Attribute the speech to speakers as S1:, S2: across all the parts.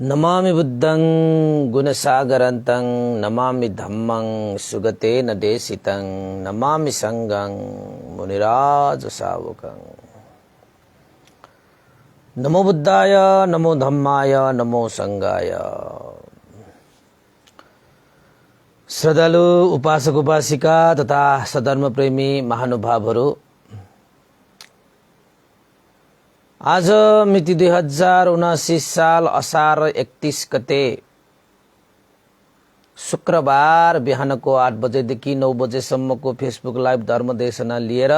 S1: नमामि बुद्धं गुणसागरन्तं नमामि धम्मं सुगतेन देशितं नमामि संघं मुनिराज सावकं। नमो बुद्धाय नमो धम्माय नमो संघाय। श्रद्धालु उपासक उपासिका तथा सधर्म प्रेमी महानुभावहरू, आज मिति 2079 साल असार 31 गते शुक्रबार बिहानको 8 बजेदेखि 9 बजेसम्मको फेसबुक लाइभ धर्म देशना लिएर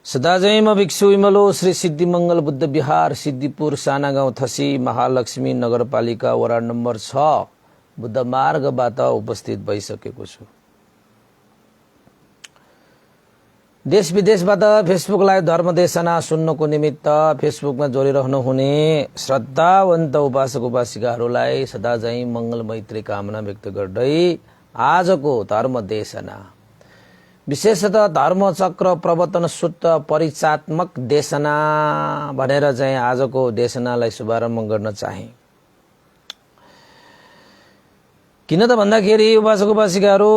S1: सदाजैम भिक्षु इमलो श्री सिद्धिमंगल बुद्ध विहार सिद्धिपुर साना गाउँ थसी महालक्ष्मी नगरपालिका वडा नम्बर 6 बुद्ध मार्गबाट उपस्थित भइसकेको छु। देश विदेशबाट फेसबुक लाइभ धर्म देशना सुन्नको निमित्त फेसबुकमा जोडिरहनु हुने श्रद्धावन्त उपासक उपासिकाहरूलाई सदाझैं मंगल मैत्री कामना व्यक्त गर्दै आजको धर्म देशना विशेषतः धर्मचक्र प्रवर्तन सूत्र परिचयात्मक देशना भनेर चाहिँ आजको देशनालाई शुभारम्भ गर्न चाहे। किन त भन्दाखेरि उपासक उपासिकाहरू,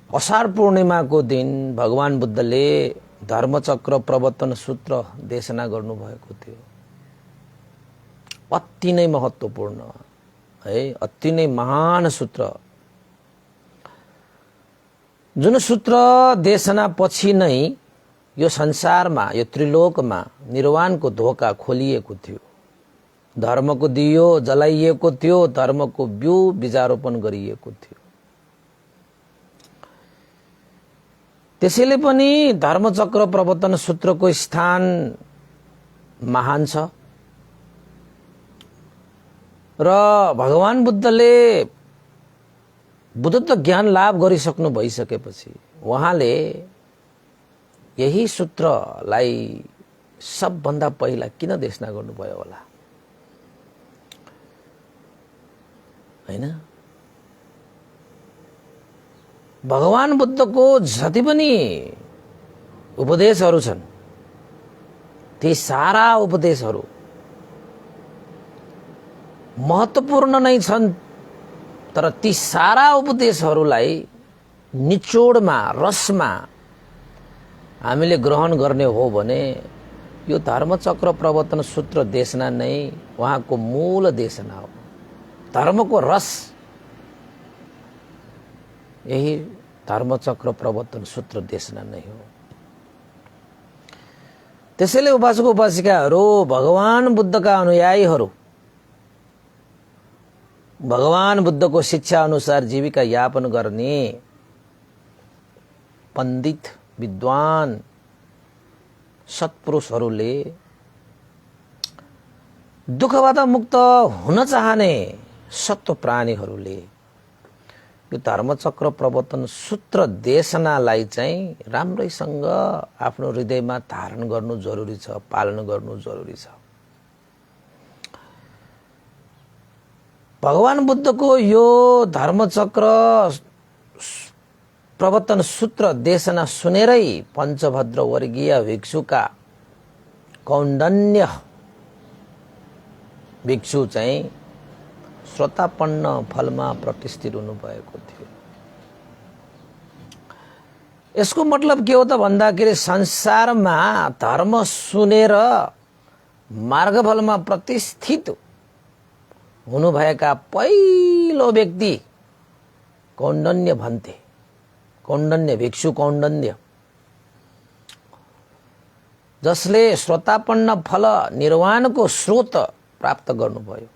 S1: असार पूर्णिमा को दिन भगवान बुद्धले धर्मचक्र प्रवर्तन सूत्र देशना गर्नुभएको थियो। अति नै महत्त्वपूर्ण है, अति नै महान सूत्र, जुन सूत्र देशना पछि नै यो संसारमा यो त्रिलोकमा निर्वाणको ढोका खोलिएको थियो। धर्मको दियो जलाइएको थियो, धर्मको बिउ बीजारोपण गरिएको थियो। त्यसैले पनि धर्मचक्र प्रवर्तन सूत्रको स्थान महान छ र भगवान बुद्धले बुद्धत्व ज्ञान लाभ गरिसक्नु भइसकेपछि उहाँले यही सूत्रलाई सबभन्दा पहिला किन देशना गर्नुभयो होला, हैन? भगवान बुद्धको जति पनि उपदेशहरू छन् ती सारा उपदेशहरू महत्त्वपूर्ण नै छन्, तर ती सारा उपदेशहरूलाई निचोडमा रसमा हामीले ग्रहण गर्ने हो भने यो धर्मचक्र प्रवर्तन सूत्र देशना नै उहाँको मूल देशना हो। धर्मको रस यही धर्मचक्र प्रवर्तन सूत्र देशना नै हो। त्यसैले उपासक उपासिकाहरू, भगवान बुद्धका अनुयायीहरू भगवान बुद्धको शिक्षा अनुसार जीविका यापन गर्ने पण्डित विद्वान सत्पुरुषहरूले दुःखबाट मुक्त हुन चाहने सत्व प्राणीहरूले यो धर्मचक्र प्रवर्तन सूत्र देशनालाई चाहिँ राम्रैसँग आफ्नो हृदयमा धारण गर्नु जरुरी छ, पालन गर्नु जरुरी छ। भगवान बुद्धको यो धर्मचक्र प्रवर्तन सूत्र देशना सुनेरै पञ्चभद्र वर्गीय भिक्षुका कौण्डन्य भिक्षु चाहिँ श्रोतापन्न फलमा प्रतिष्ठित हुनुभएको थियो। यसको मतलब के हो त भन्दाखेरि संसारमा धर्म सुनेर मार्गफलमा प्रतिष्ठित हुनुभएका पहिलो व्यक्ति कौण्डन्य भन्थे। कौण्डन्य भिक्षु कौण्डन्य, जसले श्रोतापन्न फल निर्वाणको स्रोत प्राप्त गर्नुभयो।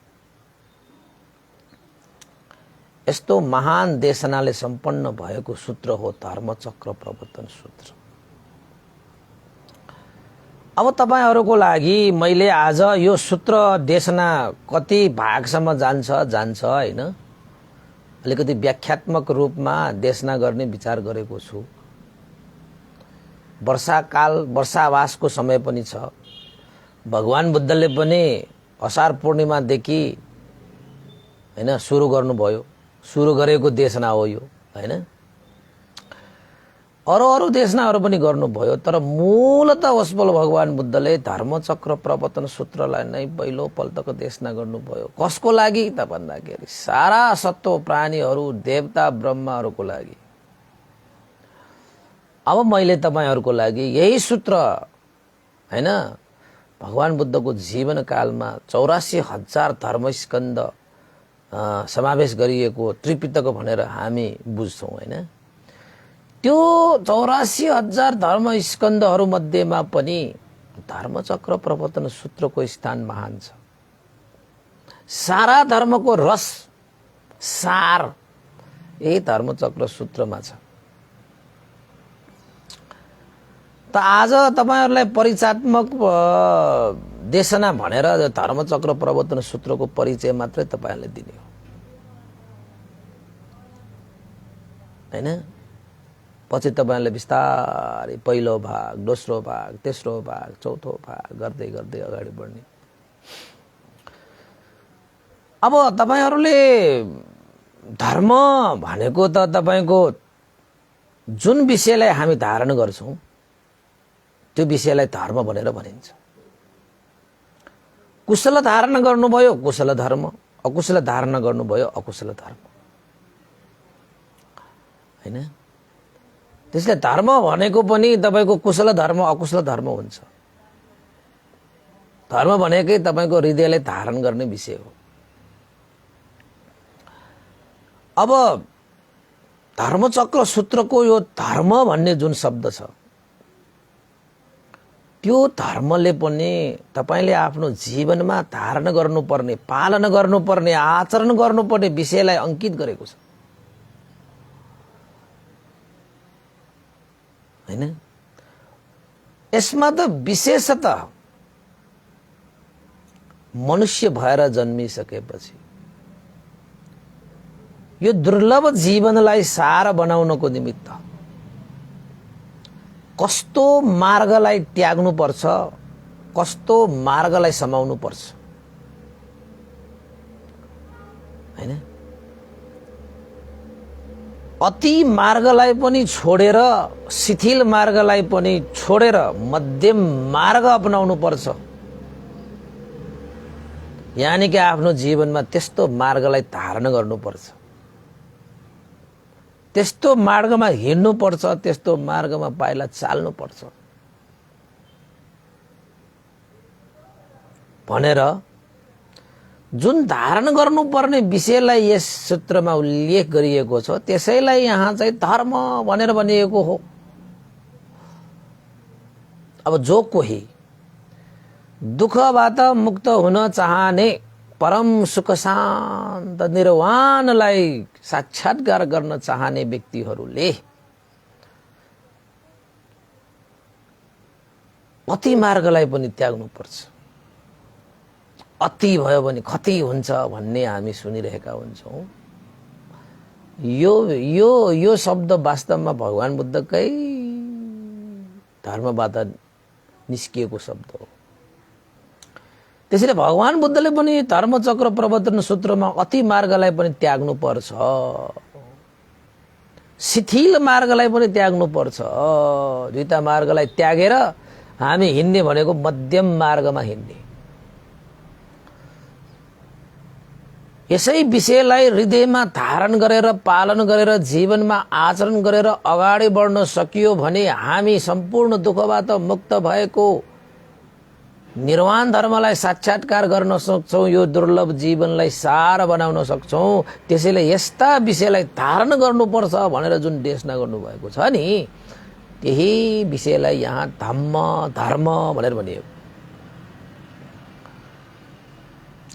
S1: यस्तो महान देशनाले सम्पन्न भएको सूत्र हो धर्मचक्र प्रवर्तन सूत्र। अब तपाईहरुको लागि मैले आज यो सूत्र देशना कति भागसम्म जान्छ हैन, अलिकति व्याख्यात्मक रूपमा देशना गर्ने विचार गरेको छु। वर्षाकाल वर्षावासको समय पनि छ। भगवान बुद्धले पनि असार पूर्णिमादेखि हैन सुरु गर्नुभयो, सुरु गरेको देशना हो यो, हैन? अरू अरू देशनाहरू पनि गर्नुभयो, तर मूलत वसफल भगवान बुद्धले धर्मचक्र प्रवर्तन सूत्रलाई नै पहिलो पल्टको देशना गर्नुभयो। कसको लागि त भन्दाखेरि सारा सत्व प्राणीहरू, देवता ब्रह्माहरूको लागि। अब मैले तपाईहरुको लागि यही सूत्र हैन, भगवान बुद्धको जीवन कालमा 84,000 धर्मस्कन्द समावेश गरिएको त्रिपिटक भनेर हामी बुझ्छौं हैन। त्यो 84,000 धर्मस्कन्धहरू मध्येमा पनि धर्मचक्र प्रवर्तन सूत्रको स्थान महान छ। सारा धर्मको रस सार यही धर्मचक्र सूत्रमा छ। त आज तपाईहरुलाई परिचयात्मक देशना भनेर धर्मचक्र प्रवर्तन सूत्रको परिचय मात्रै तपाईहरुले दिने हो हैन। पछि तपाईहरुले बिस्तारै पहिलो भाग, दोस्रो भाग, तेस्रो भाग, चौथो भाग गर्दै गर्दै अगाडि बढ्ने। अब तपाईहरुले धर्म भनेको त तपाईको जुन विषयलाई हामी धारण गर्छौं त्यो विषयलाई धर्म भनेर भनिन्छ। कुशल धारण गर्नुभयो कुशल धर्म, अकुशल धारण गर्नुभयो अकुशल धर्म हैन। त्यसले धर्म भनेको पनि तपाईको कुशल धर्म अकुशल धर्म हुन्छ। धर्म भनेकै तपाईको हृदयलाई धारण गर्ने विषय हो। अब धर्मचक्र सूत्रको यो धर्म भन्ने जुन शब्द छ त्यो धर्मले पनि तपाईले आफ्नो जीवनमा धारण गर्नुपर्ने, पालन गर्नुपर्ने, आचरण गर्नुपर्ने विषयलाई अंकित गरेको छ हैन। यसमा त विशेषतः मनुष्य भएर जन्मिसकेपछि यो दुर्लभ जीवनलाई सार बनाउनको निमित्त कस्तो मार्गलाई त्याग्नु पर्छ, कस्तो मार्गलाई समाउनु पर्छ हैन। अति मार्गलाई पनि छोडेर, शिथिल मार्गलाई पनि छोडेर मध्यम मार्ग अपनाउनु पर्छ। यानी कि आफ्नो जीवनमा त्यस्तो मार्गलाई धारण गर्नुपर्छ, त्यस्तो मार्गमा हिँड्नु पर्छ, त्यस्तो मार्गमा पाइला चाल्नु पर्छ भनेर जुन धारण गर्नुपर्ने विषयलाई यस सूत्रमा उल्लेख गरिएको छ त्यसैलाई यहाँ चाहिँ धर्म भनेर भनिएको हो। अब जो कोही दुःखबाट मुक्त हुन चाहने, परम सुख शान्त निर्वाणलाई साक्षात्कार गर्न चाहने व्यक्तिहरूले अति मार्गलाई पनि त्याग्नु पर्छ। अति भयो भने खति हुन्छ भन्ने हामी सुनिरहेका हुन्छौं। यो शब्द वास्तवमा भगवान बुद्धकै धर्मबाट निस्किएको शब्द हो। त्यसैले भगवान बुद्धले पनि धर्मचक्र प्रवर्तन सूत्रमा अति मार्गलाई पनि त्याग्नु पर्छ, शिथिल मार्गलाई पनि त्याग्नु पर्छ। दुईटा मार्गलाई त्यागेर हामी हिँड्ने भनेको मध्यम मार्गमा हिँड्ने। यसै विषयलाई हृदयमा धारण गरेर, पालन गरेर, जीवनमा आचरण गरेर अगाडि बढ्न सकियो भने हामी सम्पूर्ण दुःखबाट मुक्त भएको निर्वाण धर्मलाई साक्षात्कार गर्न सक्छौं, यो दुर्लभ जीवनलाई सार बनाउन सक्छौं। त्यसैले यस्ता विषयलाई धारण गर्नुपर्छ भनेर जुन देशना गर्नुभएको छ नि, त्यही विषयलाई यहाँ धर्म भनेर भनिएको।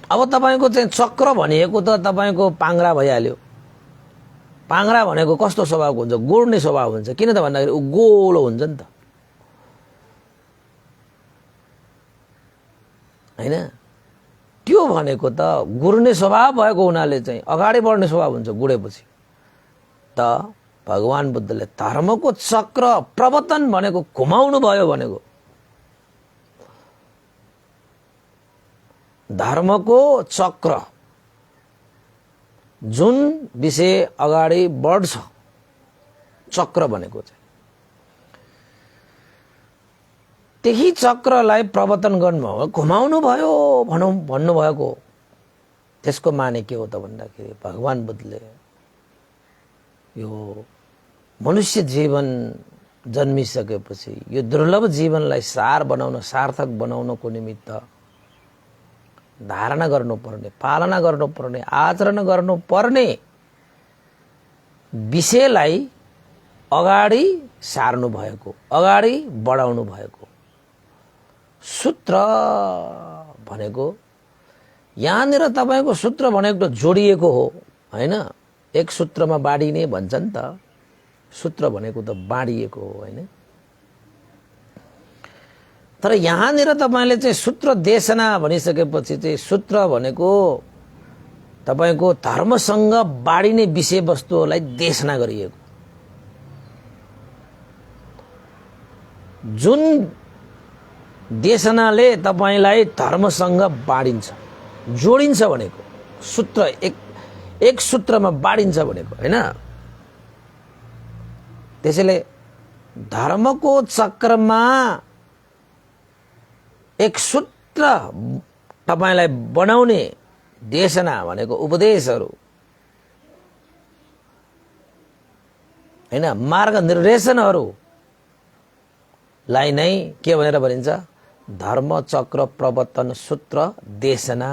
S1: अब तपाईको चाहिँ चक्र भनेको त तपाईको पाङ्ग्रा भइहाल्यो। पाङ्ग्रा भनेको कस्तो स्वभावको हुन्छ? गुड्ने स्वभाव हुन्छ। किन त भन्दाखेरि उ गोलो हुन्छ नि त हैन। त्यो भनेको त गुड्ने स्वभाव भएको हुनाले चाहिँ अगाडि बढ्ने स्वभाव हुन्छ गुडेपछि। त भगवान बुद्धले धर्मको चक्र प्रवर्तन भनेको घुमाउनु भयो भनेको। धर्मको चक्र जुन विषय अगाडि बढ्छ, चक्र भनेको चाहिँ त्यही चक्रलाई प्रवर्तन गर्नुभयो, घुमाउनु भयो भनौँ भन्नुभएको, त्यसको माने के हो त भन्दाखेरि भगवान बुद्धले यो मनुष्य जीवन जन्मिसकेपछि यो दुर्लभ जीवनलाई सार्थक बनाउनको निमित्त धारणा गर्नुपर्ने, पालना गर्नुपर्ने, आचरण गर्नुपर्ने विषयलाई अगाडि सार्नु भएको, अगाडि बढाउनु भएको सूत्र भनेको यहाँनिर तपाईको सूत्र भनेको जोडिएको हो हैन। एक सूत्रमा बाडिने भन्छ नि त, सूत्र भनेको त बाडिएको हो हैन। तर यहाँनिर तपाईले चाहिँ सूत्र देशना भनिसकेपछि चाहिँ सूत्र भनेको तपाईको धर्मसँग बाडिने विषयवस्तुलाई देशना गरिएको, जुन देशनाले तपाईलाई धर्मसँग बाडिन्छ, जोडिन्छ भनेको सूत्र, एक सूत्रमा बाडिन्छ भनेको हैन। त्यसैले धर्मको चक्रमा एक सूत्र तपाईलाई बनाउने देशना भनेको उपदेशहरू हैन, मार्ग निर्देशनहरूलाई नै के भनेर भनिन्छ? धर्म चक्र प्रवर्तन सूत्र देशना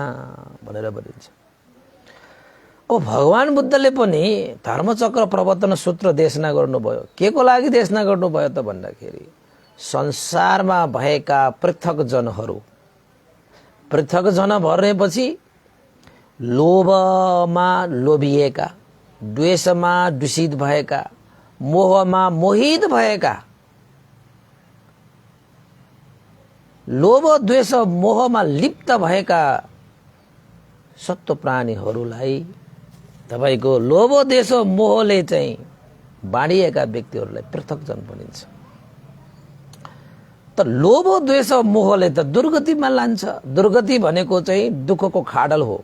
S1: भनेर भनिन्छ। अब भगवान बुद्धले पनि धर्मचक्र प्रवर्तन सूत्र देशना गर्नुभयो। के को लागि देशना गर्नुभयो त भन्दाखेरि संसारमा भएका पृथक जन भनेपछि लोभमा लोभिएका, द्वेषमा दूषित भएका, मोहमा मोहित भएका, लोभ द्वेष मोहमा लिप्त भएका सत्व प्राणीहरूलाई तपाईको लोभ द्वेष मोहले चाहिँ बाँडिएका व्यक्तिहरूलाई पृथक जन भनिन्छ। त लोभ द्वेष मोहले त दुर्गतिमा लान्छ। दुर्गति भनेको चाहिँ दुःखको खाडल हो।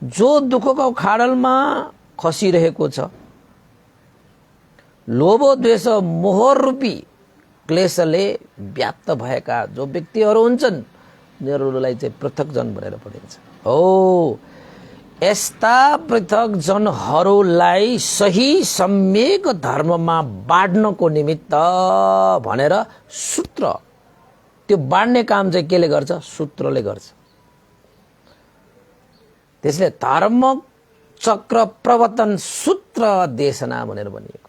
S1: जो दुःखको खाडलमा खसिरहेको छ, लोभ द्वेष मोह रूपी क्लेशले व्याप्त भएका जो व्यक्तिहरू हुन्छन्, उनीहरूलाई चाहिँ पृथक जन भनेर भनिन्छ। हो, यस्ता पृथक जनहरूलाई सही सम्यक धर्ममा बाँड्नको निमित्त भनेर सूत्र, त्यो बाँड्ने काम चाहिँ केले गर्छ? सूत्रले गर्छ। त्यसले धर्म चक्र प्रवर्तन सूत्र देशना भनेर भनिएको।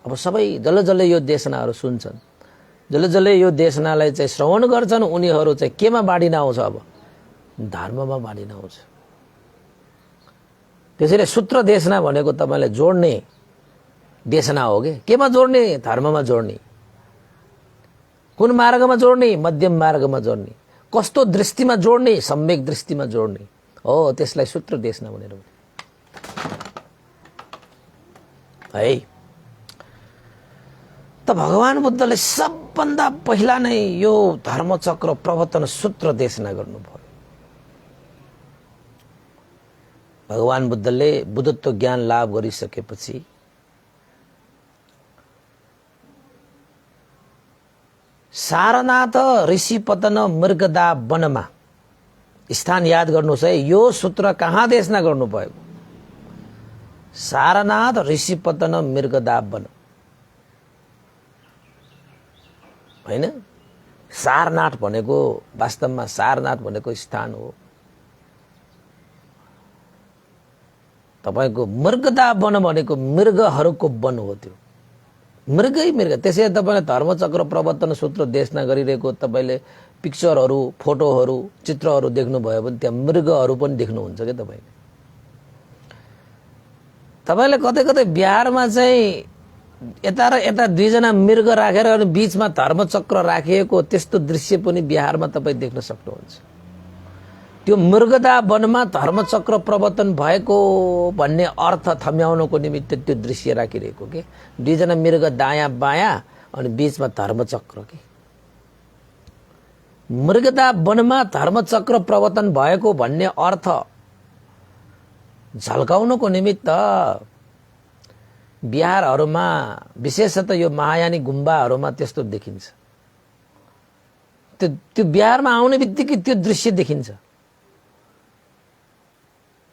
S1: अब सबै जसले यो देशनाहरू सुन्छन्, जसले यो देशनालाई चाहिँ श्रवण गर्छन्, उनीहरू चाहिँ केमा बाँडिन आउँछ? अब धर्ममा बाँडिन आउँछ। त्यसैले सूत्र देशना भनेको तपाईलाई जोड्ने देशना हो के? केमा जोड्ने? धर्ममा जोड्ने। कुन मार्गमा जोड्ने? मध्यम मार्गमा जोड्ने। कस्तो दृष्टिमा जोड्ने? सम्यक दृष्टिमा जोड्ने हो, त्यसलाई सूत्र देशना भनेर है। त भगवान बुद्धले सबभन्दा पहिला नै यो धर्मचक्र प्रवर्तन सूत्र देशना गर्नुभयो। भगवान बुद्धले बुद्धत्व ज्ञान लाभ गरिसकेपछि सारनाथ ऋषिपतन मृगदा वनमा, स्थान याद गर्नुहोस् है, यो सूत्र कहाँ देशना गर्नुभयो? सारनाथ ऋषिपतन मृगदा वन हैन। सारनाथ भनेको वास्तवमा सारनाथ भनेको स्थान हो। तपाईको मृगदा वन भनेको मृगहरूको वन हो। त्यो मृगै मृग। त्यसै तपाईले धर्मचक्र प्रवर्तन सूत्र देशना गरिरहेको तपाईले पिक्चरहरू, फोटोहरू, चित्रहरू देख्नुभयो भने त्यहाँ मृगहरू पनि देख्नुहुन्छ के तपाईले? तपाईले कतै कतै बिहारमा चाहिँ यता र यता दुईजना मृग राखेर अनि बीचमा धर्मचक्र राखिएको त्यस्तो दृश्य पनि बिहारमा तपाई देख्न सक्नुहुन्छ। त्यो मृगदा वनमा धर्मचक्र प्रवर्तन भएको भन्ने अर्थ थम्याउनको निमित्त त्यो दृश्य राखिरहेको के? दुईजना मृग दायाँ बायाँ अनि बीचमा धर्मचक्र के? मृगदा वनमा धर्मचक्र प्रवर्तन भएको भन्ने अर्थ झल्काउनको निमित्त बिहारहरूमा विशेषतः यो महायानी गुम्बाहरूमा त्यस्तो देखिन्छ। त्यो बिहारमा आउने बित्तिकै त्यो दृश्य देखिन्छ।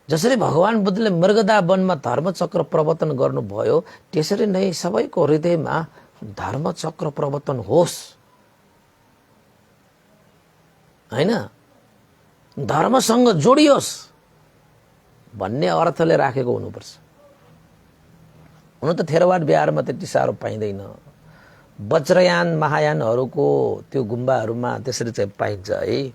S1: जसरी भगवान बुद्धले मृगदा वनमा धर्मचक्र प्रवर्तन गर्नुभयो त्यसरी नै सबैको हृदयमा धर्मचक्र प्रवर्तन होस्, हैन, धर्मसँग जोडियोस् भन्ने अर्थले राखेको हुनुपर्छ। हुन त थेरवाद बिहारमा त्यति साह्रो पाइँदैन। वज्रयान महायानहरूको त्यो गुम्बाहरूमा त्यसरी चाहिँ पाइन्छ है।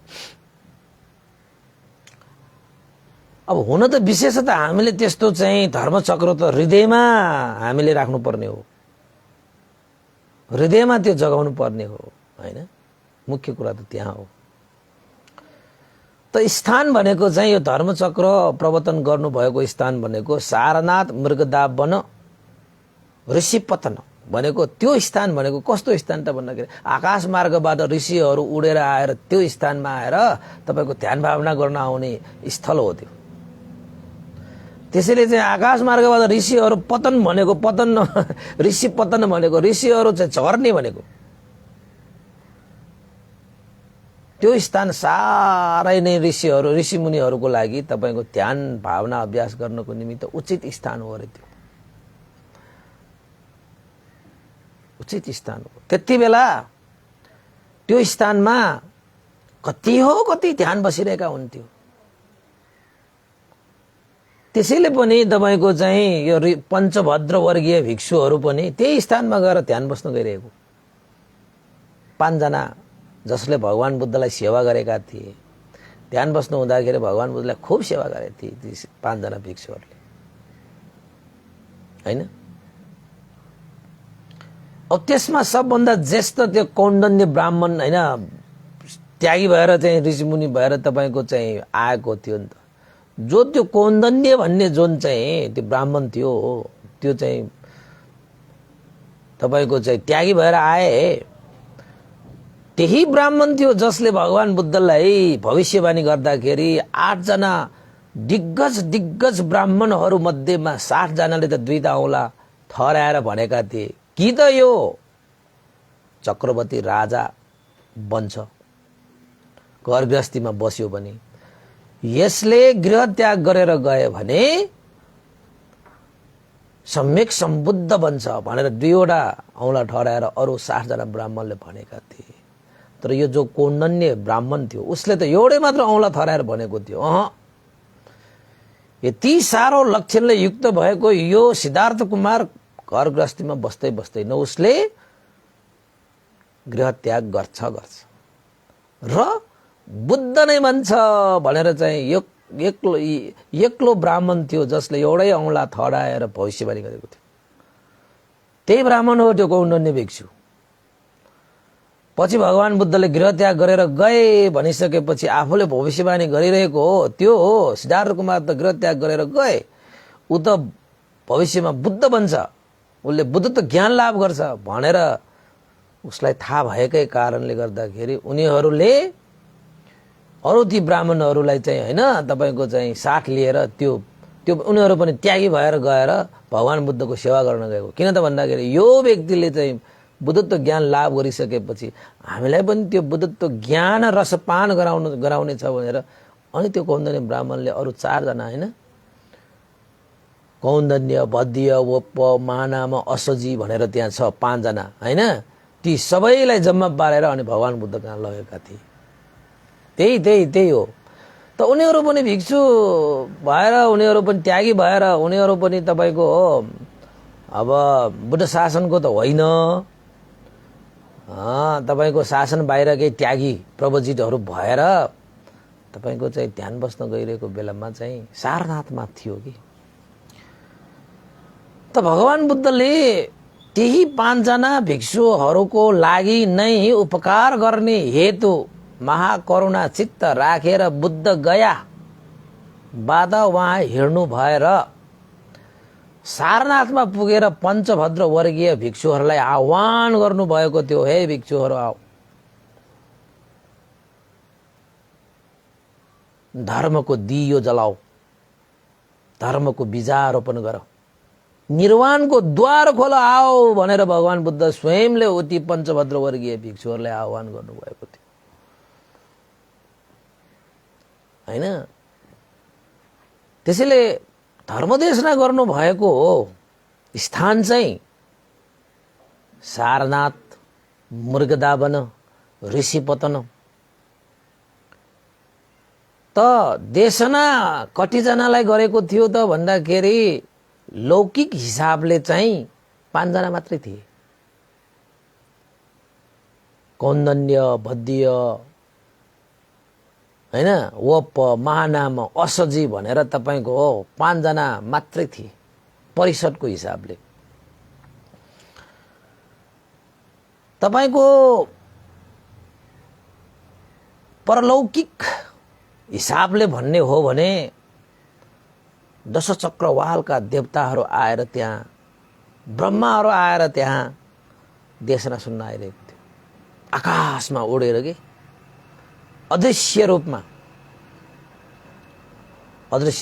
S1: अब हुन त विशेषतः हामीले त्यस्तो चाहिँ धर्मचक्र त हृदयमा हामीले राख्नुपर्ने हो, हृदयमा त्यो जगाउनु पर्ने हो, हैन। मुख्य कुरा त त्यहाँ हो। त स्थान भनेको चाहिँ यो धर्मचक्र प्रवर्तन गर्नुभएको स्थान भनेको सारनाथ मृगदा वन ऋषिपतन भनेको त्यो स्थान भनेको कस्तो स्थान त भन्दाखेरि आकाश मार्गबाट ऋषिहरू उडेर आएर त्यो स्थानमा आएर तपाईको ध्यान भावना गर्न आउने स्थल हो त्यो। त्यसैले चाहिँ आकाश मार्गबाट ऋषिहरू पतन भनेको पतन ऋषि पतन भनेको ऋषिहरू चाहिँ झर्ने भनेको त्यो स्थान सारै नै ऋषिहरू ऋषिमुनिहरूको लागि तपाईको ध्यान भावना अभ्यास गर्नको निमित्त उचित स्थान हो अरे। त्यो उचित स्थान हो। त्यति बेला त्यो स्थानमा कति ध्यान बसिरहेका हुन्थ्यो। त्यसैले पनि तपाईको चाहिँ यो पञ्चभद्र वर्गीय भिक्षुहरू पनि त्यही स्थानमा गएर ध्यान बस्न गइरहेको। 5 जना जसले भगवान बुद्धलाई सेवा गरेका थिए, ध्यान बस्नु हुँदाखेरि भगवान बुद्धलाई खूब सेवा गरेका थिए ती 5 जना भिक्षुहरूले, हैन। अब त्यसमा सबभन्दा ज्येष्ठ त्यो कौण्डन्य ब्राह्मण, हैन, त्यागी भएर चाहिँ ऋषिमुनि भएर तपाईको चाहिँ आएको थियो नि त। जो त्यो कौण्डन्य भन्ने जुन चाहिँ त्यो ब्राह्मण थियो, त्यो चाहिँ तपाईको चाहिँ त्यागी भएर आए, त्यही ब्राह्मण थियो जसले भगवान बुद्धलाई भविष्यवाणी गर्दाखेरि 8 जना दिग्गज ब्राह्मणहरू मध्येमा 60 जनाले त 2 औँला ठहराएर भनेका थिए कि त यो चक्रवर्ती राजा बन्छ, घर गृहस्थीमा बस्यो भने यसले गृह त्याग गरेर गए भने सम्यक सम्बुद्ध बन्छ भनेर 2 वटा औँला ठहराएर अरु 60 जना ब्राह्मणले भनेका थिए। तर यो जो कौण्डन्य ब्राह्मण थियो उसले त एउटै मात्र औँला ठहराएर भनेको थियो। यति साह्रो लक्षणले युक्त भएको यो सिद्धार्थ कुमार घर गृहस्थीमा बस्दै बस्दैन उसले गृह त्याग गर्छ र बुद्ध नै बन्छ भनेर चाहिँ एक्लो ब्राह्मण थियो जसले एउटै औँला ठहराएर भविष्यवाणी गरेको थियो। त्यही ब्राह्मण हो त्यो कौण्डन्य भिक्षु। पछि भगवान बुद्धले गृह त्याग गरेर गए भनिसकेपछि आफूले भविष्यवाणी गरिरहेको हो त्यो हो। सिद्धार्थ कुमार त गृह त्याग गरेर गए, उ त भविष्यमा बुद्ध बन्छ, उसले बुद्धत्व ज्ञान लाभ गर्छ भनेर उसलाई थाहा भएकै कारणले गर्दाखेरि उनीहरूले अरु ती ब्राह्मणहरूलाई चाहिँ, हैन, तपाईको चाहिँ साथ लिएर त्यो उनीहरू पनि त्यागी भएर गएर भगवान बुद्धको सेवा गर्न गएको। किन त भन्दाखेरि यो व्यक्तिले चाहिँ बुद्धत्व ज्ञान लाभ गरिसकेपछि हामीलाई पनि त्यो बुद्धत्व ज्ञान रसपान गराउने छ भनेर अनि त्यो कौण्डन्य ब्राह्मणले अरु 4 जना, हैन, कौण्डन्य, बद्य, वोप्प, मानाम, असजी भनेर त्यहाँ छ 5 जना, हैन, ती सबैलाई जम्मा पारेर अनि भगवान बुद्ध कहाँ लगेका थिए। त्यही हो। त उनीहरू पनि भिक्षु भएर, उनीहरू पनि त्यागी भएर, उनीहरू पनि तपाईको अब बुद्ध शासनको त होइन, तपाईको शासन बाहिरकै त्यागी प्रवजितहरू भएर तपाईको चाहिँ ध्यान बस्न गइरहेको बेलामा चाहिँ सारनाथमा थियो कि। त भगवान बुद्धले त्यही 5 जना भिक्षुहरूको लागि नै उपकार गर्ने हेतु महाकरुणा चित्त राखेर बुद्ध गया बाद उहाँ हिँड्नु भएर सारनाथमा पुगेर पञ्चभद्र वर्गीय भिक्षुहरूलाई आह्वान गर्नु भएको थियो। हे भिक्षुहरू आऊ, धर्मको दियो जलाऊ, धर्मको बीजारोपण गर, निर्वाणको द्वार खोल आओ भनेर भगवान बुद्ध स्वयंले उति पञ्चभद्र वर्गीय भिक्षुहरूलाई आह्वान गर्नुभएको थियो हैन। त्यसैले धर्मदेशना गर्नु भएको स्थान चाहिँ सारनाथ, मृगदावन, ऋषिपतन। त देशना कतिजनालाई गरेको थियो त भन्दाखेरि लौकिक हिसाबले चाहिँ 5 जना मात्रै थिए। कौन्दन्य, भद्य हैन, वप, महानाम, असजी भनेर तपाईको 5 जना मात्रै थिए परिषदको हिसाबले। तपाईको परलौकिक हिसाबले भन्ने हो भने दशचक्रवालका देवताहरू आएर त्यहाँ, ब्रह्माहरू आएर त्यहाँ देशना सुन्न आइरहेको थियो आकाशमा उडेर के अदृश्य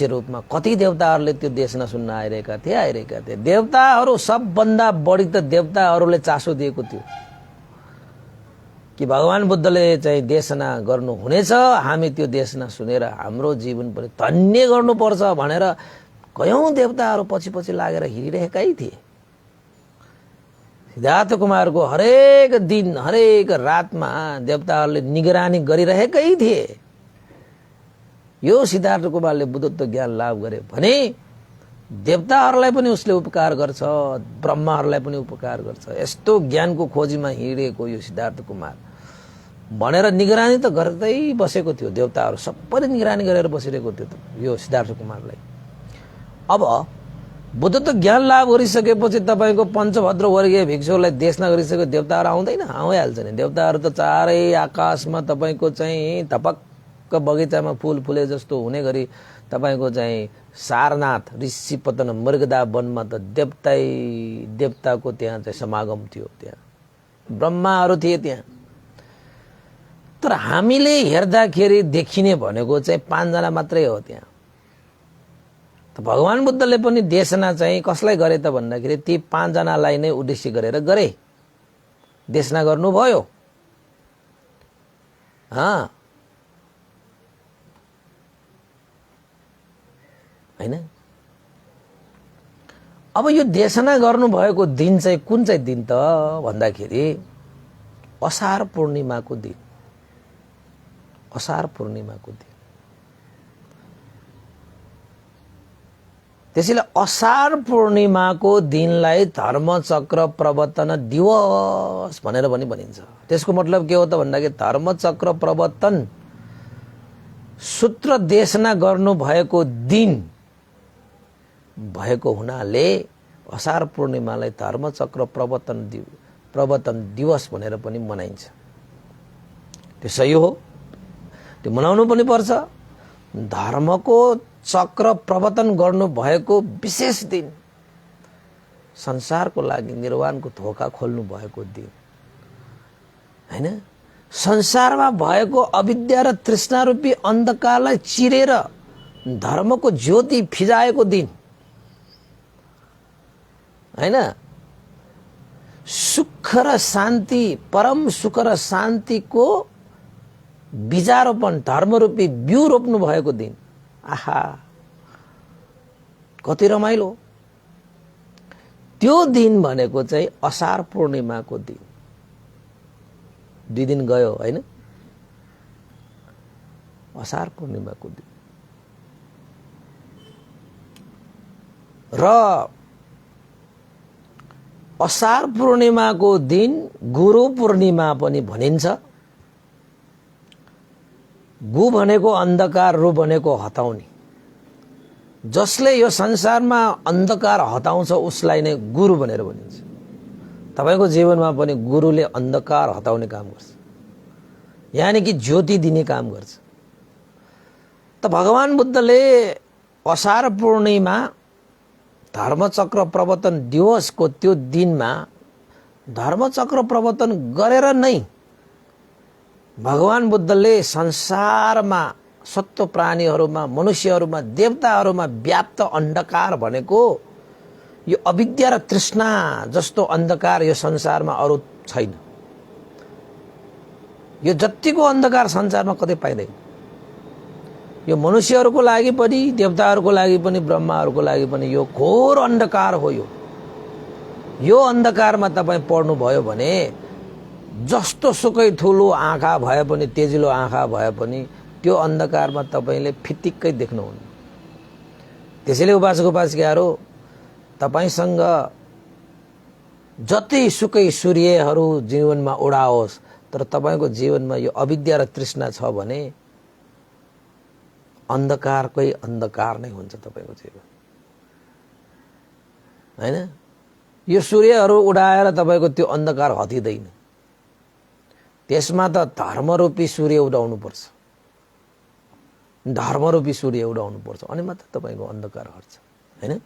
S1: रूपमा कति देवताहरूले त्यो देशना सुन्न आइरहेका थिए। देवताहरू सबभन्दा बढी त देवताहरूले चासो दिएको थियो कि भगवान बुद्धले चाहिँ देशना गर्नु हुनेछ, हामी त्यो देशना सुनेर हाम्रो जीवन पनि धन्य गर्नुपर्छ भनेर कयौं देवताहरू पछि लागेर हिँडिरहेकै थिए। सिद्धार्थ कुमारको हरेक दिन हरेक रातमा देवताहरूले निगरानी गरिरहेकै थिए। यो सिद्धार्थ कुमारले बुद्धत्व ज्ञान लाभ गरे भने देवताहरूलाई पनि उसले उपकार गर्छ, ब्रह्माहरूलाई पनि उपकार गर्छ। यस्तो ज्ञानको खोजीमा हिँडेको यो सिद्धार्थ कुमार भनेर निगरानी त गर्दै बसेको थियो। देवताहरू सबैले निगरानी गरेर बसिरहेको थियो यो सिद्धार्थ कुमारलाई। अब बुद्धत्व ज्ञान लाभ गरिसकेपछि तपाईको पञ्चभद्र वर्गीय भिक्षुहरूलाई देशना गरिसकेको देवताहरू आउँदैन? आइहाल्छ नि। देवताहरू त चारै आकाशमा तपाईको चाहिँ धपक्क बगैँचामा फूल फुले जस्तो हुने गरी तपाईको चाहिँ सारनाथ, ऋषिपतन, मृगदा वनमा त देवताको त्यहाँ चाहिँ समागम थियो। त्यहाँ ब्रह्माहरू थिए त्यहाँ। तर हामीले हेर्दाखेरि देखिने भनेको चाहिँ 5 जना मात्रै हो त्यहाँ। त भगवान बुद्धले पनि देशना चाहिँ कसलाई गरे त भन्दाखेरि ती 5 जनालाई नै उद्देश्य गरेर गरे, देशना गर्नुभयो। हैन। अब यो देशना गर्नुभएको दिन चाहिँ कुन चाहिँ दिन त भन्दाखेरि असार पूर्णिमाको दिन। असार पूर्णिमाको दिन। त्यसैले असार पूर्णिमाको दिनलाई धर्मचक्र प्रवर्तन दिवस भनेर पनि भनिन्छ। त्यसको मतलब के हो त भन्दाखेरि धर्मचक्र प्रवर्तन सूत्र देशना गर्नु भएको दिन भएको हुनाले असार पूर्णिमालाई धर्मचक्र प्रवर्तन दिवस भनेर पनि मनाइन्छ। त्यो सही हो, त्यो मनाउनु पनि पर्छ। धर्मको चक्र प्रवर्तन गर्नु भएको विशेष दिन, संसारको लागि निर्वाणको धोका खोल्नु भएको दिन हैन। संसारमा भएको अविद्या र तृष्णा रूपी अन्धकारलाई चिरेर धर्मको ज्योति फिजाएको दिन हैन। सुख र शान्ति, परम सुख र शान्तिको बीजारोपण, धर्मरूपी बिउ रोप्नु भएको दिन। आहा, कति रमाइलो। त्यो दिन भनेको चाहिँ असार पूर्णिमाको दिन। 2 दिन गयो हैन, असार पूर्णिमाको दिन। र असार पूर्णिमाको दिन गुरु पूर्णिमा पनि भनिन्छ। गु भनेको अन्धकार, रु भनेको हटाउने। जसले यो संसारमा अन्धकार हटाउँछ उसलाई नै गुरु भनेर भनिन्छ। तपाईको जीवनमा पनि गुरुले अन्धकार हटाउने काम गर्छ, यानी कि ज्योति दिने काम गर्छ। त भगवान बुद्धले असार पूर्णिमा धर्मचक्र प्रवर्तन दिवसको त्यो दिनमा धर्मचक्र प्रवर्तन गरेर नै भगवान बुद्धले संसारमा सत्व प्राणीहरूमा, मनुष्यहरूमा, देवताहरूमा व्याप्त अन्धकार भनेको यो अविद्या र तृष्णा जस्तो अन्धकार यो संसारमा अरू छैन। यो जतिको अन्धकार संसारमा कतै पाइँदैन। यो मनुष्यहरूको लागि पनि, देवताहरूको लागि पनि, ब्रह्माहरूको लागि पनि यो घोर अन्धकार हो। यो अन्धकारमा तपाईँ पढ्नुभयो भने जस्तो सुकै ठुलो आँखा भए पनि, तेजिलो आँखा भए पनि त्यो अन्धकारमा तपाईँले फिटिक्कै देख्नुहुन्न। त्यसैले उपासक उपासिकाहरू, तपाईसँग जति सुकै सूर्यहरू जीवनमा उडाओस्, तर तपाईको जीवनमा यो अविद्या र तृष्णा छ भने अन्धकारकै अन्धकार नै हुन्छ तपाईको जीवन, हैन? यो सूर्यहरू उडाएर तपाईको त्यो अन्धकार हटिँदैन। त्यसमा त धर्मरूपी सूर्य उडाउनु पर्छ, धर्मरूपी सूर्य उडाउनु पर्छ, अनि मात्र तपाईको अन्धकार हट्छ, हैन?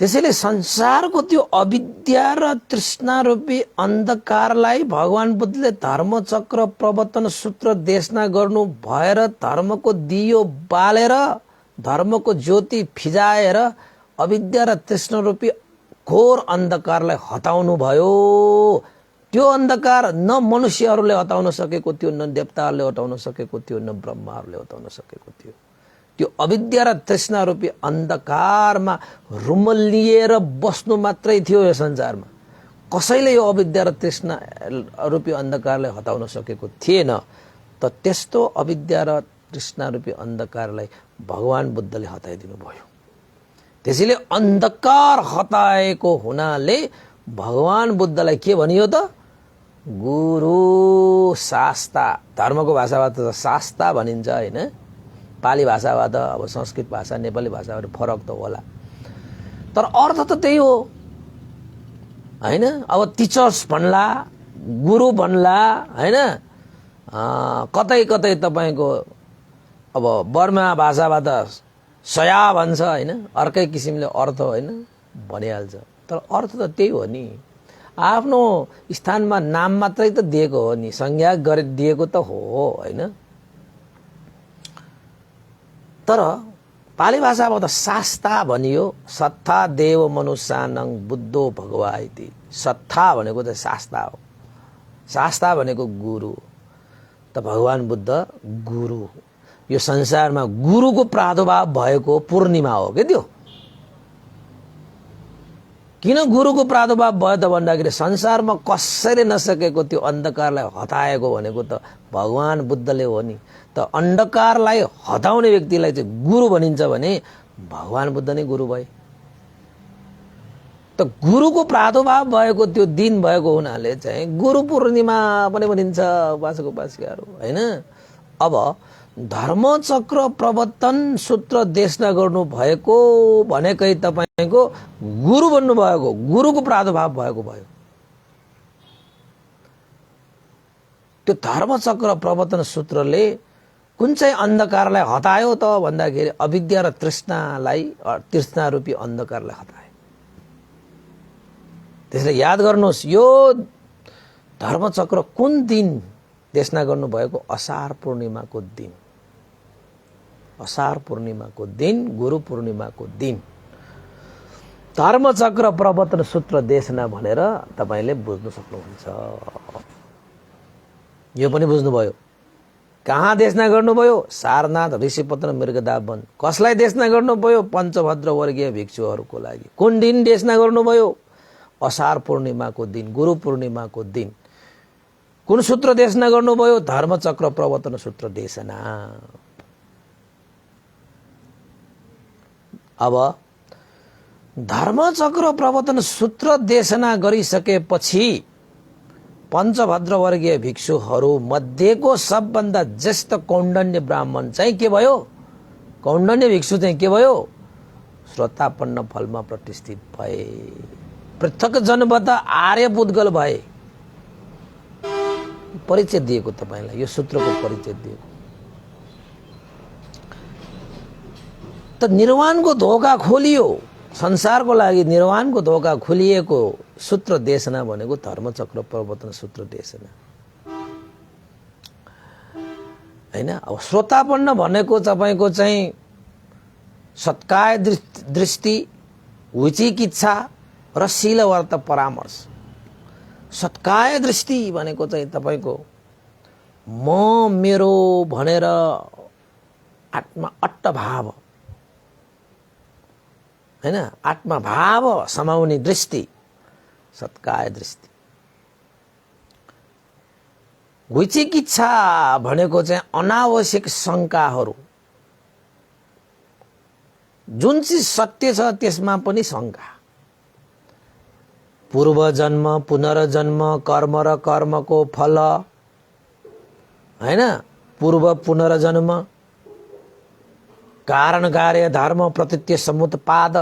S1: त्यसैले संसारको त्यो अविद्या र तृष्णा रूपी अन्धकारलाई भगवान बुद्धले धर्मचक्र प्रवर्तन सूत्र देशना गर्नु भएर धर्मको दियो बालेर, धर्मको ज्योति फिजाएर अविद्या र तृष्णा रूपी घोर अन्धकारलाई हटाउनु भयो। त्यो अन्धकार न मनुष्यहरूले हटाउन सकेको थियो, न देवताहरूले हटाउन सकेको थियो, न ब्रह्माहरूले हटाउन सकेको थियो। त्यो अविद्या र तृष्णा रूपी अन्धकारमा रुमलिएर बस्नु मात्रै थियो यो संसारमा। कसैले यो अविद्या र तृष्णा रूपी अन्धकारलाई हटाउन सकेको थिएन। त त्यस्तो अविद्या र तृष्णा रूपी अन्धकारलाई भगवान बुद्धले हटाइदिनु भयो। त्यसैले अन्धकार हटाएको हुनाले भगवान बुद्धलाई के भनियो त? गुरु शास्ता। धर्मको भाषाबाट त शास्ता भनिन्छ, हैन? पाली भाषाबाट, अब संस्कृत भाषा, नेपाली भाषाबाट फरक त होला, तर अर्थ त त्यही हो, हैन? अब टिचर्स भन्ला, गुरु भन्ला, हैन? कतै कतै तपाईको अब बर्मा भाषाबाट सया भन्छ, हैन? अर्कै किसिमले अर्थ, हैन, भनिहाल्छ, तर अर्थ त त्यही हो नि। आफ्नो स्थानमा नाम मात्रै त दिएको हो नि, संज्ञा गरे दिएको त हो, हैन? तर पाली भाषामा त शास्ता भनियो। सत्ता देव मनुष्यानङ बुद्धो भगवा इति। सत्ता भनेको त शास्ता हो, शास्ता भनेको गुरु। त भगवान बुद्ध गुरु। यो संसारमा गुरुको प्रादुर्भाव भएको पूर्णिमा हो के त्यो? किन गुरुको प्रादुर्भाव भयो त भन्दाखेरि संसारमा कसैले नसकेको त्यो अन्धकारलाई हटाएको भनेको त भगवान बुद्धले हो नि। त अन्धकारलाई हटाउने व्यक्तिलाई चाहिँ गुरु भनिन्छ भने भगवान बुद्ध नै गुरु भए। त गुरुको प्रादुर्भाव भएको त्यो दिन भएको हुनाले चाहिँ गुरु पूर्णिमा पनि भनिन्छ उपासक उपासिकाहरू, हैन? अब धर्मचक्र प्रवर्तन सूत्र देशना गर्नु भएको भनेकै तपाईको गुरु बन्नु भएको, गुरुको प्रादुर्भाव भएको भयो। त्यो धर्मचक्र प्रवर्तन सूत्रले कुन चाहिँ अन्धकारलाई हटायो त भन्दाखेरि अविद्या र तृष्णालाई, तृष्णा रूपी अन्धकारलाई हटायो। त्यसले याद गर्नुहोस्, यो धर्मचक्र कुन दिन देशना गर्नु भएको? असार पूर्णिमाको दिन। असार पूर्णिमाको दिन, गुरु पूर्णिमाको दिन धर्मचक्र प्रवर्तन सूत्र देशना भनेर तपाईले बुझ्न सक्नुहुन्छ। यो पनि बुझ्नुभयो। कहाँ देशना गर्नुभयो? सारनाथ, ऋषिपत्र, मृगदा वन। कसलाई देशना गर्नुभयो? पञ्चभद्र वर्गीय भिक्षुहरूको लागि। कुन दिन देशना गर्नुभयो? असार पूर्णिमाको दिन, गुरु पूर्णिमाको दिन। कुन सूत्र देशना गर्नुभयो? धर्मचक्र प्रवर्तन सूत्र देशना। अब धर्मचक्र प्रवर्तन सूत्र देशना गरिसकेपछि पञ्चभद्र वर्गीय भिक्षुहरू मध्येको सबभन्दा ज्येष्ठ कौण्डन्य ब्राह्मण चाहिँ के भयो? कौण्डन्य भिक्षु चाहिँ के भयो? श्रोतापन्न फलमा प्रतिष्ठित भए, पृथक जन्मबाट आर्य पुद्गल भए। परिचय दिएको तपाईलाई, यो सूत्रको परिचय दिएको। त निर्वाणको ढोका खोलियो, संसारको लागि निर्वाणको ढोका खोलिएको सूत्र देशना भनेको धर्मचक्र प्रवर्तन सूत्र देशना, हैन? अब श्रोतापन्न भनेको तपाईको चाहिँ सत्काय दृष्टि, विचिकित्सा र शीलवर्त परामर्श। सत्काय दृष्टि भनेको चाहिँ तपाईको म मेरो भनेर आत्मा अट्टभाव हैन, आत्मा भाव समाउने दृष्टि सत्काय दृष्टि। विचिकित्सा भनेको चाहिँ अनावश्यक शंकाहरू, जुन चिज सत्य छ त्यसमा पनि शंका। पूर्व जन्म, पुनर्जन्म, कर्म र कर्मको फल हैन, पूर्व पुनर्जन्म, कारण कार्य धर्म प्रतीत्य समुत्पाद,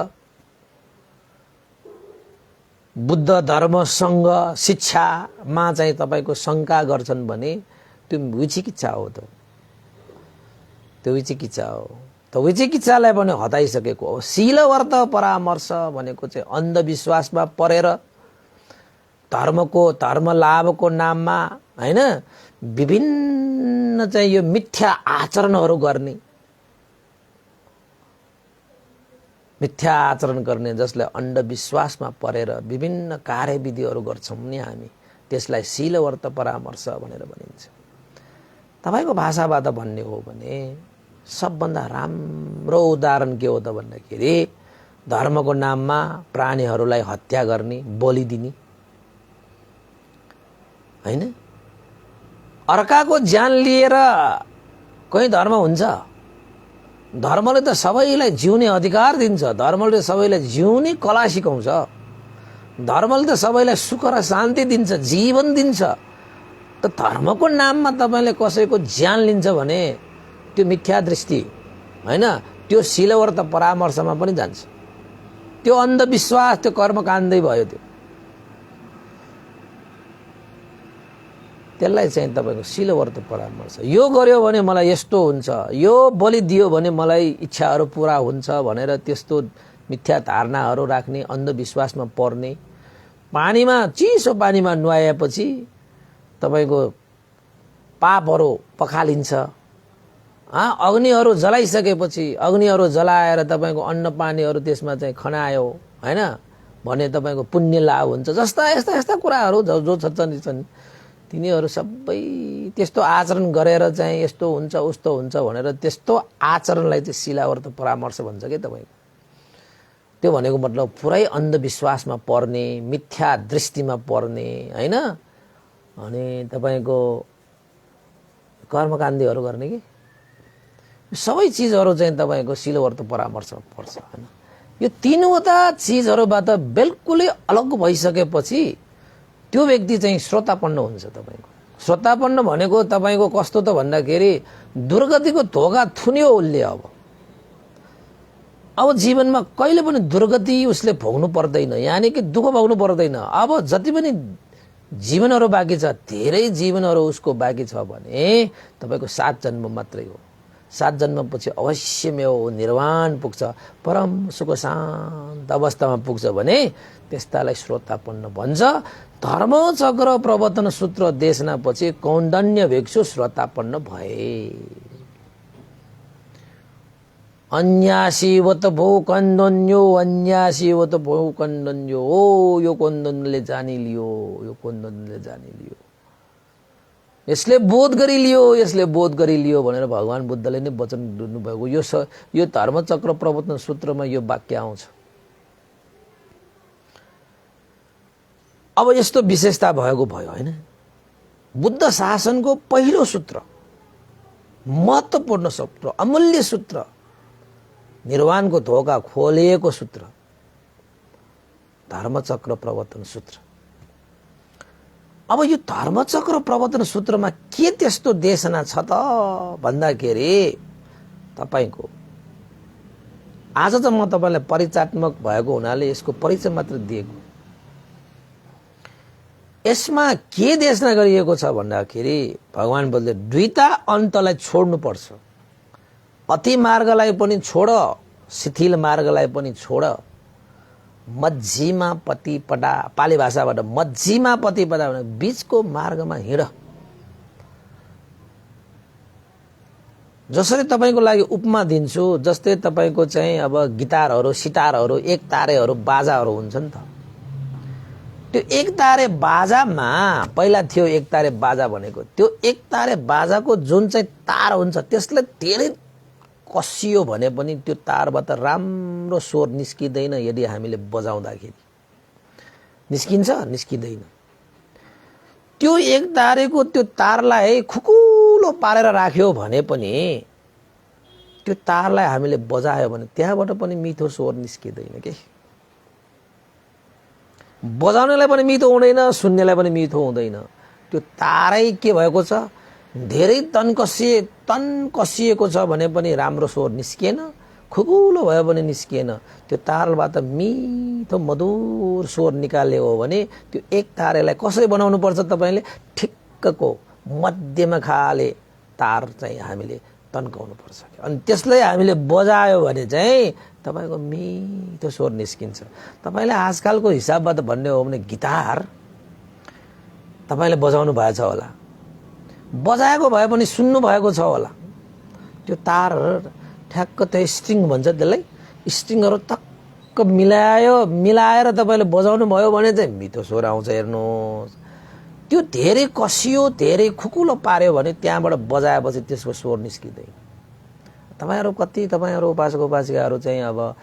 S1: बुद्ध धर्म संघ शिक्षामा चाहिँ तपाईको शंका गर्छन् भने त्यो विचिकित्सा हो। त्यो विचिकित्सा हो। त विचिकित्सालाई पनि हटाइसकेको हो। शीलवर्त परामर्श भनेको चाहिँ अन्धविश्वासमा परेर धर्म लाभको नाममा हैन विभिन्न चाहिँ यो मिथ्या आचरणहरू गर्ने, मिथ्या आचरण गर्ने, जसलाई अन्धविश्वासमा परेर विभिन्न कार्यविधिहरू गर्छौं नि हामी, त्यसलाई शीलवर्त परामर्श भनेर भनिन्छ। तपाईको भाषाबाट भन्ने हो भने सबभन्दा राम्रो उदाहरण के हो त भन्दाखेरि धर्मको नाममा प्राणीहरूलाई हत्या गर्ने, बलि दिने हैन। अर्काको ज्यान लिएर कहीं धर्म हुन्छ? धर्मले त सबैलाई जिउने अधिकार दिन्छ। धर्मले सबैलाई जिउने कला सिकाउँछ। धर्मले त सबैलाई सुख र शान्ति दिन्छ, जीवन दिन्छ। त धर्मको नाममा तपाईले कसैको ज्यान लिन्छ भने त्यो मिथ्या दृष्टि हैन, त्यो शीलवर्त परामर्शमा पनि जान्छ। त्यो अन्धविश्वास, त्यो कर्मकाण्डै भयो। त्यसलाई चाहिँ तपाईको शीलवर्त परामर्श। यो गर्यो भने मलाई यस्तो हुन्छ, यो बलि दियो भने मलाई इच्छाहरू पूरा हुन्छ भनेर त्यस्तो मिथ्या धारणाहरू राख्ने, अन्धविश्वासमा पर्ने, पानीमा चिसो पानीमा नुहाएपछि तपाईको पापहरू पखालिन्छ, अग्निहरू जलाइसकेपछि, अग्निहरू जलाएर तपाईको अन्न पानीहरू त्यसमा चाहिँ खनायो हैन भने तपाईको पुण्य लाभ हुन्छ। जस्ता यस्ता कुराहरू जो छन् तिनीहरू सबै त्यस्तो आचरण गरेर चाहिँ यस्तो हुन्छ उस्तो हुन्छ भनेर त्यस्तो आचरणलाई चाहिँ शीलवर्त परामर्श भन्छ के तपाईको। त्यो भनेको मतलब पुरै अन्धविश्वासमा पर्ने, मिथ्या दृष्टिमा पर्ने हैन, अनि तपाईको कर्मकाण्डहरू गर्ने के सबै चीजहरू चाहिँ तपाईको शीलवर्त परामर्शमा पर्छ हैन। यो तीनवटा चीजहरूबाट बिल्कुलै अलग भइसकेपछि त्यो व्यक्ति चाहिँ श्रोतापन्न हुन्छ। तपाईको श्रोतापन्न भनेको तपाईको कस्तो त भन्दाखेरि दुर्गतिको धोका थुन्यो उसले। अब जीवनमा कहिले पनि दुर्गति उसले भोग्नु पर्दैन, यानी कि दुःख भोग्नु पर्दैन। अब जति पनि जीवनहरू बाँकी छ, धेरै जीवनहरू उसको बाँकी छ भने तपाईको 7 जन्म मात्रै हो। 7 जन्मपछि अवश्यमेव निर्वाण पुग्छ, परम सुख शान्त अवस्थामा पुग्छ भने त्यस्तालाई श्रोतापन्न भन्छ। धर्मचक्र प्रवर्तन सूत्र देशनापछि कौण्डन्य भिक्षु श्रोतापन्न भए। अन्यासीवत भो कन्दन्यो, अन्यासीवत भो कन्दन्यो, ओ यो कन्दनले जानिलियो, यो कन्दनले जानिलियो, यसले बोध गरिलियो, यसले बोध गरिलियो भनेर भगवान बुद्धले नै वचन दिनुभएको। यो धर्मचक्र प्रवर्तन सूत्रमा यो वाक्य आउँछ। अब यस्तो विशेषता भएको भयो हैन। बुद्ध शासनको पहिलो सूत्र, महत्त्वपूर्ण सूत्र, अमूल्य सूत्र, निर्वाणको धोका खोलिएको सूत्र धर्मचक्र प्रवर्तन सूत्र। अब यो धर्मचक्र प्रवर्तन सूत्रमा के त्यस्तो देशना छ त भन्दाखेरि तपाईको आज त म तपाईलाई परिचयात्मक भएको हुनाले यसको परिचय मात्र दिएको। यसमा के देशना गरिएको छ भन्दाखेरि भगवान बुद्धले दुईटा अन्तलाई छोड्नु पर्छ। अति मार्गलाई पनि छोड, शिथिल मार्गलाई पनि छोड, मध्यमा पतिपदा, पाली भाषाबाट मध्यमा पतिपदा भने बीचको मार्गमा हिँड। जसरी तपाईको लागि उपमा दिन्छु, जस्तै तपाईको चाहिँ अब गिटारहरू, सितारहरू, एक तारेहरू, बाजाहरू हुन्छ नि त। त्यो एक तारे बाजामा पहिला थियो एक तारे बाजा भनेको, त्यो एक तारे बाजाको जुन चाहिँ तार हुन्छ त्यसले धेरै कसियो भने पनि त्यो तारबाट राम्रो स्वर निस्किँदैन। यदि हामीले बजाउँदाखेरि निस्किन्छ, निस्किँदैन। त्यो एक तारेको त्यो तारलाई खुकुलो पारेर राख्यो भने पनि, त्यो तारलाई हामीले बजायो भने त्यहाँबाट पनि मिठो स्वर निस्किँदैन के। बजाउनेलाई पनि मिठो हुँदैन, सुन्नेलाई पनि मिठो हुँदैन। त्यो तारै के भएको छ, धेरै तन कसिएको छ भने पनि राम्रो स्वर निस्किएन, खुकुलो भयो भने निस्किएन। त्यो तारबाट मिठो मधुर स्वर निकाल्यो हो भने त्यो एक तारेलाई कसरी बनाउनु पर्छ, तपाईले ठिक्कको मध्यमा खाले तार चाहिँ हामीले तन्काउनु पर्छ। अनि त्यसलाई हामीले बजायो भने चाहिँ तपाईको मिठो स्वर निस्किन्छ। तपाईले आजकलको हिसाबबाट भन्ने हो भने गिटार तपाईले बजाउनु भएछ होला, बजाएको भए पनि सुन्नु भएको छ होला। त्यो तार ठ्याक्क त्यो स्ट्रिङ भन्छ त्यसलाई, स्ट्रिङहरू टक्क मिलाएर तपाईले बजाउनु भयो भने चाहिँ मिठो स्वर आउँछ। हेर्नुहोस्, त्यो धेरै कसियो, धेरै खुकुलो पार्यो भने त्यहाँबाट बजाएपछि त्यसको स्वर निस्किँदैन। तपाईहरु उपासक उपासिकाहरू चाहिँ अब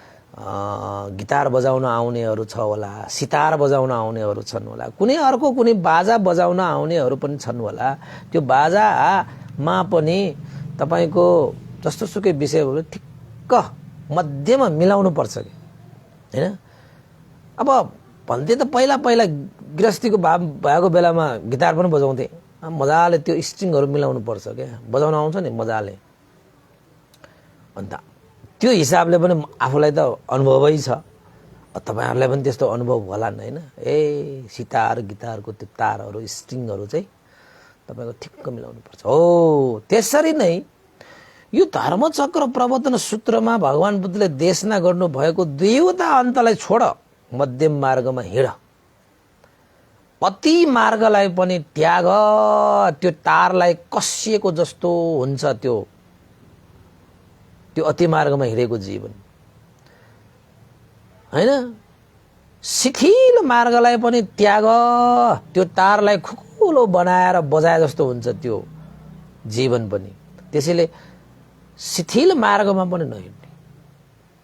S1: गिटार बजाउन आउनेहरू छ होला, सितार बजाउन आउनेहरू छन् होला, कुनै बाजा बजाउन आउनेहरू पनि छन् होला। त्यो बाजामा पनि तपाईको जस्तो सुकै विषय हो ठिक्क मध्यमा मिलाउनु पर्छ कि हैन। अब भन्थे त पहिला गृहस्थीको भएको बेलामा गिटार पनि बजाउँथे, मजाले त्यो स्ट्रिङहरू मिलाउनु पर्छ क्या, बजाउन आउँछ नि मजाले। अन्त त्यो हिसाबले पनि आफूलाई त अनुभवै छ, तपाईहरुलाई पनि त्यस्तो अनुभव होला नि हैन। सितार गिटारको त्यो तारहरू, स्ट्रिङहरू चाहिँ तपाईको ठिक्क मिलाउनु पर्छ। हो त्यसरी नै यो धर्मचक्र प्रवर्तन सूत्रमा भगवान बुद्धले देशना गर्नु भएको दुईवटा अन्तलाई छोड, मध्यम मार्गमा हिँड। अति मार्गलाई पनि त्याग। त्यो तारलाई कसिएको जस्तो हुन्छ त्यो अति मार्गमा हिँडेको जीवन हैन। शिथिल मार्गलाई पनि त्याग। त्यो तारलाई खुकुलो बनाएर बजाए जस्तो हुन्छ त्यो जीवन पनि। त्यसैले शिथिल मार्गमा पनि नहिँड्ने,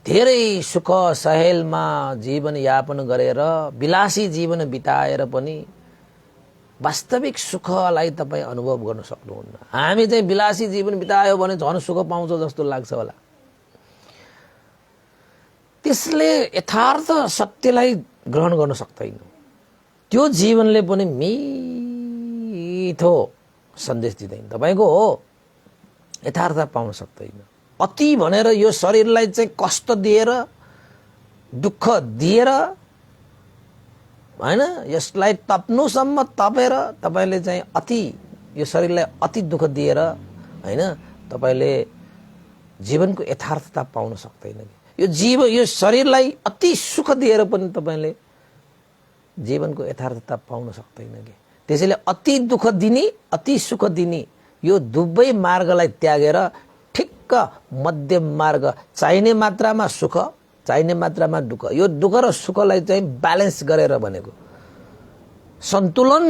S1: धेरै सुख सहेलमा जीवन यापन गरेर विलासी जीवन बिताएर पनि वास्तविक सुखलाई तपाई अनुभव गर्न सक्नुहुन्न। हामी चाहिँ विलासी जीवन बितायो भने झन् सुख पाउँछ जस्तो लाग्छ होला। त्यसले यथार्थ सत्यलाई ग्रहण गर्न सक्दैन। त्यो जीवनले पनि मिठो सन्देश दिँदैन, तपाईको हो यथार्थ पाउन सक्दैन। अति भनेर यो शरीरलाई चाहिँ कष्ट दिएर, दुःख दिएर हैन, यसलाई तप्नुसम्म तपेर तपाईले चाहिँ अति, यो शरीरलाई अति दुःख दिएर हैन, तपाईले जीवनको यथार्थता पाउन सक्दैन। यो शरीरलाई अति सुख दिएर पनि तपाईले जीवनको यथार्थता पाउन सक्दैन के। त्यसैले अति दुःख दिने, अति सुख दिने यो दुवै मार्गलाई त्यागेर ठिक्क मध्यम मार्ग, चाहिने मात्रामा सुख, चाहिने मात्रामा दुःख, यो दुःख र सुखलाई चाहिँ ब्यालेन्स गरेर भनेको सन्तुलन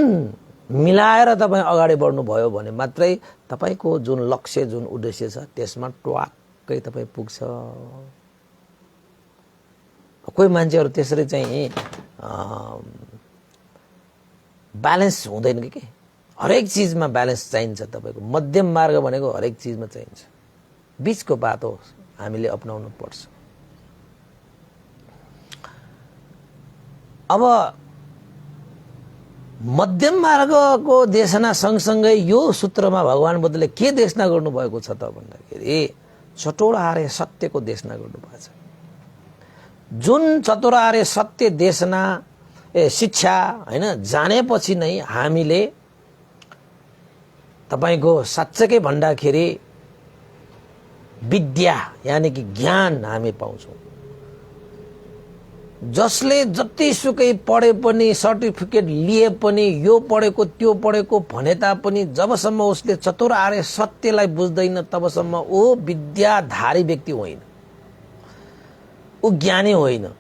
S1: मिलाएर तपाईं अगाडि बढ्नु भयो भने मात्रै तपाईको जुन लक्ष्य, जुन उद्देश्य छ त्यसमा ट्वाक्कै तपाईं पुग्छ। कोही मान्छेहरू त्यसरी चाहिँ ब्यालेन्स हुँदैन के। हरेक चीजमा ब्यालेन्स चाहिन्छ। तपाईको मध्यम मार्ग भनेको हरेक चीजमा चाहिन्छ। बीचको बाटो हामीले अपनाउनु पर्छ। अब मध्यम मार्गको देशना सँगसँगै यो सूत्रमा भगवान बुद्धले के देशना गर्नुभएको छ त भन्दाखेरि चतुरार्य सत्यको देशना गर्नुभएको छ। जुन चतुरार्य सत्य देशना शिक्षा हैन जानेपछि नै हामीले तपाईको साच्चै भन्दाखेरि विद्या यानी कि ज्ञान हामी पाउँछौं। जसले जतिसुकै पढे पनि सर्टिफिकेट लिए पनि यो पढेको त्यो पढेको भने तापनि जबसम्म उसले चतुरार्य सत्यलाई बुझ्दैन तबसम्म ऊ विद्याधारी व्यक्ति होइन, ऊ ज्ञानी होइन,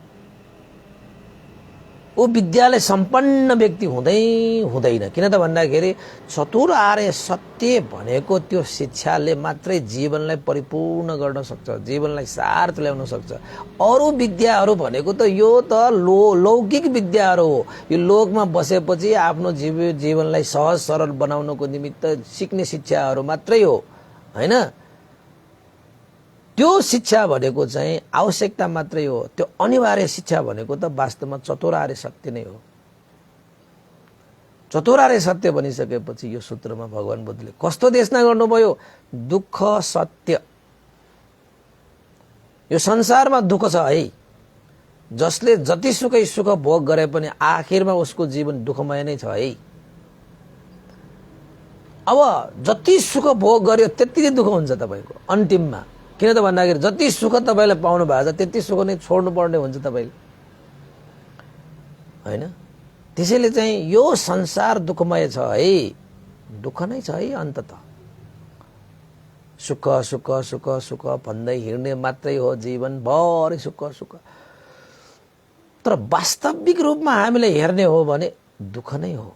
S1: ऊ विद्यालय सम्पन्न व्यक्ति हुँदैन। किन त भन्दाखेरि चतुरार्य सत्य भनेको त्यो शिक्षाले मात्रै जीवनलाई परिपूर्ण गर्न सक्छ, जीवनलाई सार्थ ल्याउन सक्छ। अरू विद्याहरू भनेको त यो त लौकिक विद्याहरू हो, यो लोकमा बसेपछि आफ्नो जीवनलाई सहज सरल बनाउनको निमित्त सिक्ने शिक्षाहरू मात्रै हो हैन। त्यो शिक्षा भनेको चाहिँ आवश्यकता मात्रै हो, त्यो अनिवार्य शिक्षा भनेको त वास्तवमा चतुरार्य सत्य नै हो। चतुरार्य सत्य भनिसकेपछि यो सूत्रमा भगवान बुद्धले कस्तो देशना गर्नुभयो? दुःख सत्य। यो संसारमा दुःख छ है, जसले जतिसुकै सुख भोग गरे पनि आखिरमा उसको जीवन दुःखमय नै छ है। अब जति सुख भोग गर्यो त्यति नै दुःख हुन्छ तपाईको अन्तिममा। किन त भन्दाखेरि जति सुख तपाईले पाउनु भएको छ त्यति सुख नै छोड्नु पर्ने हुन्छ तपाईले हैन। त्यसैले चाहिँ यो संसार दुःखमय छ है, दुःख नै छ है अन्तत। सुख सुख सुख सुख भन्दै हिँड्ने मात्रै हो जीवन भरि सुख सुख। तर वास्तविक रूपमा हामीले हेर्ने हो भने दुःख नै हो।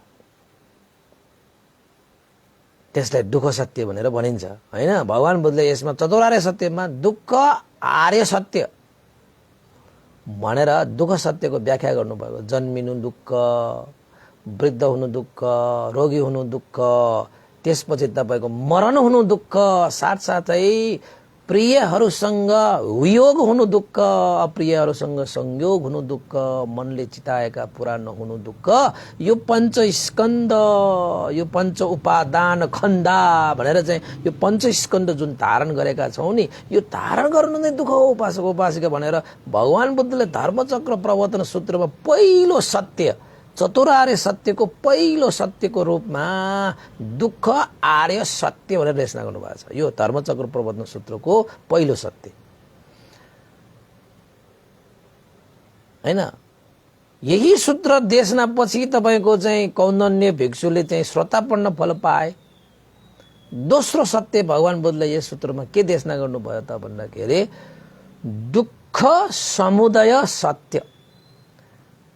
S1: त्यसलाई दुःख सत्य भनेर भनिन्छ हैन। भगवान बुद्धले यसमा चतुरार्य सत्यमा दुःख आर्य सत्य भनेर दुःख सत्यको व्याख्या गर्नुभएको। जन्मिनु दुःख, वृद्ध हुनु दुःख, रोगी हुनु दुःख, त्यसपछि तपाईको मरण हुनु दुःख, साथसाथै प्रियहरूसँग वियोग हुनु दुःख, अप्रियहरूसँग संयोग हुनु दुःख, मनले चिताएका पूरा नहुनु दुःख। यो पंच स्कन्द, यो पंच उपादान खण्डा भनेर चाहिँ यो पंच स्कन्द जुन धारण गरेका छौं नि, यो धारण गर्नु नै दुःख हो उपासक उपासिका भनेर भगवान बुद्धले धर्मचक्र प्रवर्तन सूत्रमा पहिलो सत्य चतुरार्य सत्यको पहिलो सत्यको रूपमा दुःख आर्य सत्य भनेर देशना गर्नुभएको छ। यो धर्मचक्र प्रवर्तन सूत्रको पहिलो सत्य हैन। यही सूत्र देशना पछि तपाईको चाहिँ कौन्डन्य भिक्षुले चाहिँ श्रोतापन्न फल पाए। दोस्रो सत्य भगवान बुद्धले यस सूत्रमा के देशना गर्नुभयो त भन्दाखेरि दुःख समुदय सत्य।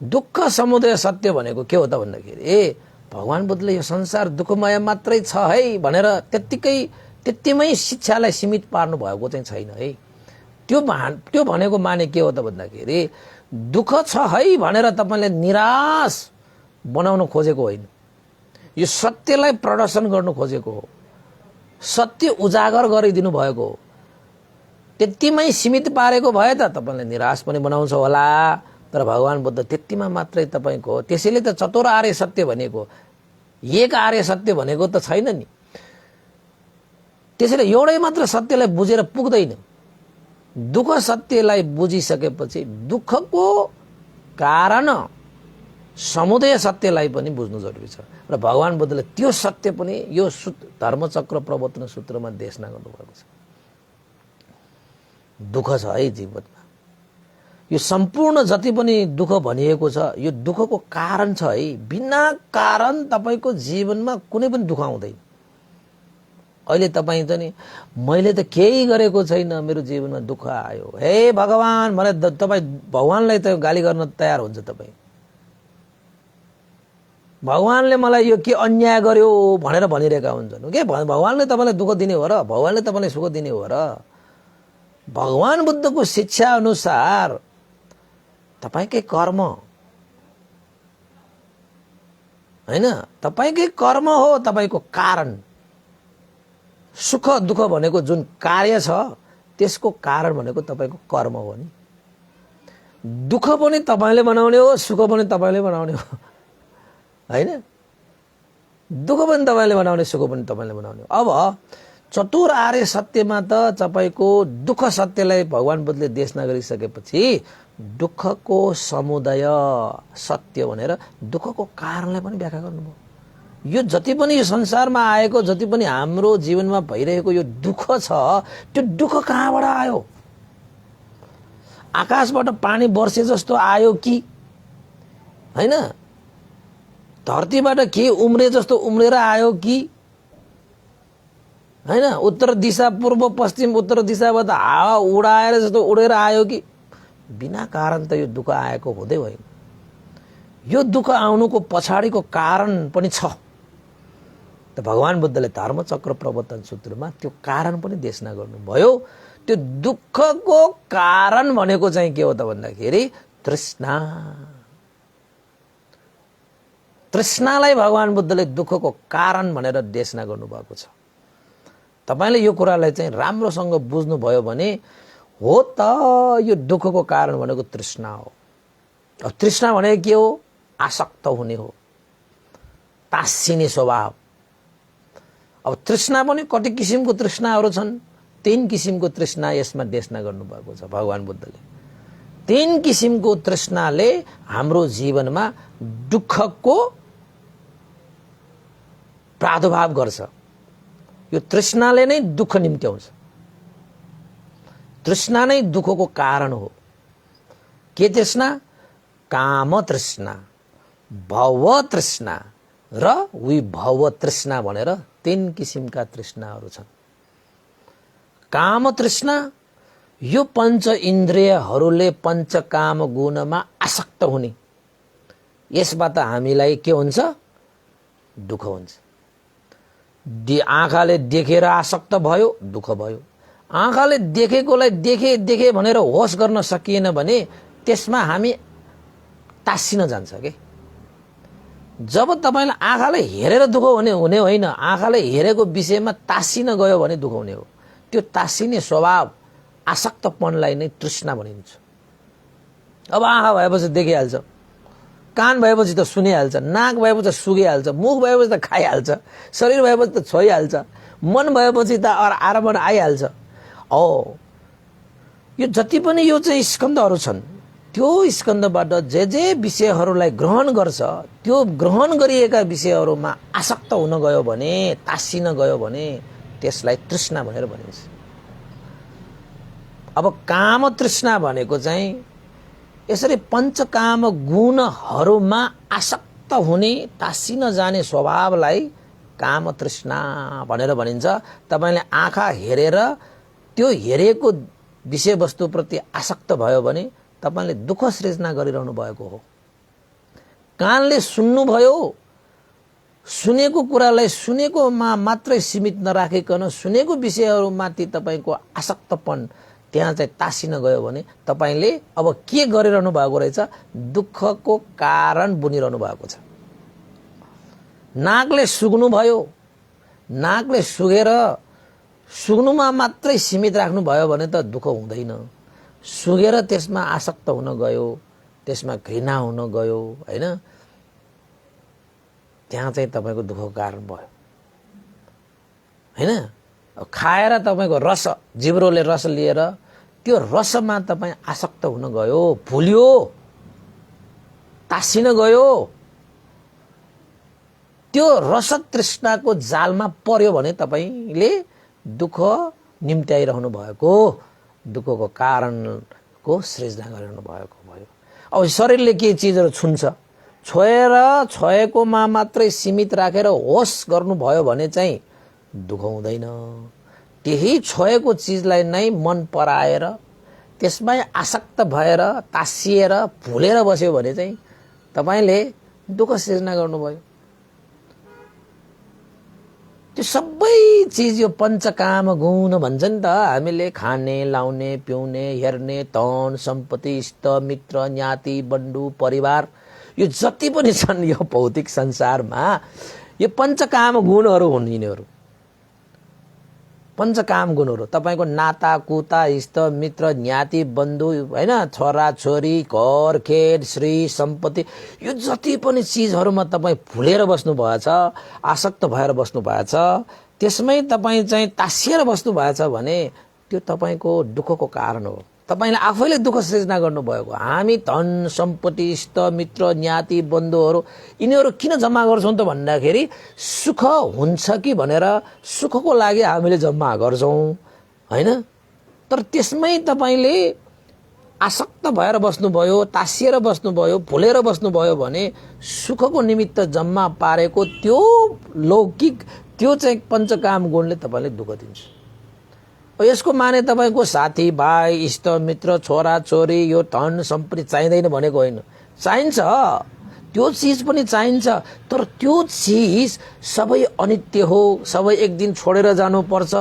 S1: दुःख समुदय सत्य भनेको के हो त भन्दाखेरि भगवान बुद्धले यो संसार दुःखमय मात्रै छ है भनेर त्यतिमै शिक्षालाई सीमित पार्नु भएको चाहिँ छैन है। त्यो भनेको माने के हो त भन्दाखेरि दुःख छ है भनेर तपाईले निराश बनाउन खोजेको होइन, यो सत्यलाई प्रदर्शन गर्नु खोजेको हो, सत्य उजागर गरिदिनु भएको हो। त्यतिमै सीमित पारेको भए त तपाईले निराश पनि बनाउँछ होला, तर भगवान बुद्ध त्यतिमा मात्रै तपाईको हो। त्यसैले त चतुरार्य सत्य भनेको, एक आर्य सत्य भनेको त छैन नि। त्यसैले एउटै मात्र सत्यलाई बुझेर पुग्दैन। दुःख सत्यलाई बुझिसकेपछि दुःखको कारण समुदय सत्यलाई पनि बुझ्नु जरुरी छ। र भगवान बुद्धले त्यो सत्य पनि यो धर्मचक्र प्रवर्तन सूत्रमा देशना गर्नुभएको छ। दुःख छ है जीवनमा, यो सम्पूर्ण जति पनि दुःख भनिएको छ यो दुःखको कारण छ है। बिना कारण तपाईको जीवनमा कुनै पनि दुःख आउँदैन। अहिले तपाई त नि मैले त केही गरेको छैन मेरो जीवनमा दुःख आयो, हे भगवान भने तपाई भगवानलाई त गाली गर्न तयार हुन्छ। तपाई भगवानले मलाई यो के अन्याय गर्यो भनेर भनिरहेका हुन्छन् के भगवानले तपाईलाई दुःख दिने हो र? भगवानले तपाईलाई सुख दिने हो र? भगवान बुद्धको शिक्षा अनुसार तपाईकै कर्म हैन, तपाईकै कर्म हो तपाईको कारण। सुख दुःख भनेको जुन कार्य छ त्यसको कारण भनेको तपाईको कर्म हो नि। दुःख पनि तपाईले बनाउने हो, सुख पनि तपाईले बनाउने हो हैन। दुःख पनि तपाईले बनाउने, सुख पनि तपाईले बनाउने हो। अब चतुरार्य सत्यमा त तपाईको दुःख सत्यलाई भगवान बुद्धले देशना गरिसकेपछि दुःखको समुदय सत्य भनेर दुःखको कारणलाई पनि व्याख्या गर्नुभयो। यो जति पनि यो संसारमा आएको, जति पनि हाम्रो जीवनमा भइरहेको यो दुःख छ, त्यो दुःख कहाँबाट आयो? आकाशबाट पानी वर्षे जस्तो आयो कि हैन, धरतीबाट के उम्रे जस्तो उम्रेर आयो कि हैन, उत्तर दिशा पूर्व पश्चिम उत्तर दिशाबाट हावा उडाएर जस्तो उडेर आयो कि, बिना कारण त यो दुःख आएको हुँदै होइन। यो दुःख आउनुको पछाडिको कारण पनि छ। त भगवान बुद्धले धर्मचक्र प्रवर्तन सूत्रमा त्यो कारण पनि देशना गर्नुभयो। त्यो दुःखको कारण भनेको चाहिँ के हो त भन्दाखेरि तृष्णा। तृष्णालाई भगवान बुद्धले दुःखको कारण भनेर देशना गर्नुभएको छ। तपाईले यो कुरालाई चाहिँ राम्रोसँग बुझ्नुभयो भने हो त यो दुःखको कारण भनेको तृष्णा हो। अब तृष्णा भनेको के हो? आसक्त हुने हो, तासिने स्वभाव। अब तृष्णा पनि कति किसिमको तृष्णाहरू छन्। 3 किसिमको तृष्णा यसमा देशना गर्नुभएको छ भगवान बुद्धले। 3 किसिमको तृष्णाले हाम्रो जीवनमा दुःखको प्रादुर्भाव गर्छ। यो तृष्णाले नै दुःख निम्त्याउँछ। तृष्णा नै दुःखको कारण हो। के तृष्णा? काम तृष्णा, भव तृष्णा र विभव तृष्णा भनेर 3 किसिमका तृष्णाहरू छन्। काम तृष्णा यो 5 इन्द्रियहरूले पञ्चकाम गुणमा आसक्त हुने, यसबाट हामीलाई के हुन्छ? दुःख हुन्छ। आँखाले देखेर आसक्त भयो, दुःख भयो। आँखाले देखेकोलाई देखे भनेर होस गर्न सकिएन भने त्यसमा हामी तासिन जान्छ के। जब तपाईलाई आँखाले हेरेर दुःख हुने होइन, आँखाले हेरेको विषयमा तासिन गयो भने दुःख हुने हो। त्यो तासिने स्वभाव, आसक्तपनलाई नै तृष्णा भनिन्छ। अब आँखा भएपछि देखिहाल्छ, कान भएपछि त सुनिहाल्छ, नाक भएपछि त सुगिहाल्छ, मुख भएपछि त खाइहाल्छ, शरीर भएपछि त छोइहाल्छ, मन भएपछि त आरमण आइहाल्छ। यो जति पनि यो चाहिँ स्कन्धहरू छन्, त्यो स्कन्धबाट जे विषयहरूलाई ग्रहण गर्छ, त्यो ग्रहण गरिएका विषयहरूमा आसक्त हुन गयो भने, तासिन गयो भने त्यसलाई तृष्णा भनेर भनिन्छ। अब काम तृष्णा भनेको चाहिँ यसरी पञ्चकाम गुणहरूमा आसक्त हुने, तासिन जाने स्वभावलाई काम तृष्णा भनेर भनिन्छ। तपाईले आँखा हेरेर त्यो हेरेको विषयवस्तुप्रति आसक्त भयो भने तपाईले दुःख सृजना गरिरहनु भएको हो। कानले सुन्नुभयो, सुनेको कुरालाई सुनेकोमा मात्रै सीमित नराखिकन सुनेको विषयहरूमाथि तपाईको आसक्तपन त्यहाँ चाहिँ तासिन गयो भने तपाईले अब के गरिरहनु भएको रहेछ? दुःखको कारण बुनिरहनु भएको छ। नाकले सुग्नु भयो, नाकले सुगेर सुग्नुमा मात्रै सीमित राख्नु भयो भने त दुःख हुँदैन। सुगेर त्यसमा आसक्त हुन गयो, त्यसमा घृणा हुन गयो हैन, त्यहाँ चाहिँ तपाईको दुःखको कारण भयो हैन। खाएर तपाईको रस, जिब्रोले रस लिएर त्यो रसमा तपाई आसक्त हुन गयो, भुल्यो, तासिन गयो, त्यो रस तृष्णाको जालमा पर्यो भने तपाईले दुःख निम्त्याइरहनु भएको, दुःखको कारणको सृजना गरिरहनु भएको भयो। अब शरीरले के चिजहरू छुन्छ, छोएर छोएकोमा मात्रै सीमित राखेर होस गर्नुभयो भने चाहिँ दुःख हुँदैन। त्यही छोएको चिजलाई नै मन पराएर त्यसमै आसक्त भएर तासिएर भुलेर बस्यो भने चाहिँ तपाईले दुःख सृजना गर्नुभयो। त्यो सबै चिज यो पञ्चकाम गुण भन्छ नि त। हामीले खाने, लाउने, पिउने, हेर्ने, धन सम्पत्ति, इष्ट मित्र, ज्ञाति, बन्धु, परिवार, यो जति पनि छन् यो भौतिक संसारमा, यो पञ्चकाम गुणहरू हुन्। यिनीहरू पञ्चकाम गुणहरू तपाईको नाता कुता, इष्ट मित्र, ज्ञाति, बन्धु हैन, छोरा छोरी, घर खेत, श्री सम्पत्ति, यो जति पनि चिजहरूमा तपाई भुलेर बस्नु भएछ, आसक्त भएर बस्नु भएछ, त्यसमै तपाई चाहिँ तासिएर बस्नु भएछ भने त्यो तपाईको दुःखको कारण हो। तपाईले आफैले दुःख सृजना गर्नुभएको। हामी धन सम्पत्ति, इष्ट मित्र, ज्ञाति, बन्धुहरू यिनीहरू किन जम्मा गर्छौं त भन्दाखेरि सुख हुन्छ कि भनेर सुखको लागि हामीले जम्मा गर्छौं हैन। तर त्यसमै तपाईले आसक्त भएर बस्नुभयो, तासिएर बस्नुभयो, भुलेर बस्नुभयो भने सुखको निमित्त जम्मा पारेको त्यो लौकिक त्यो चाहिँ पञ्चकाम गुणले तपाईलाई दुःख दिन्छ। यसको माने तपाईको साथी भाइ, इष्ट मित्र, छोरा छोरी, यो धन सम्पत्ति चाहिँदैन भनेको होइन, चाहिन्छ, त्यो चीज पनि चाहिन्छ, तर त्यो चीज सबै अनित्य हो, सबै एक दिन छोडेर जानुपर्छ,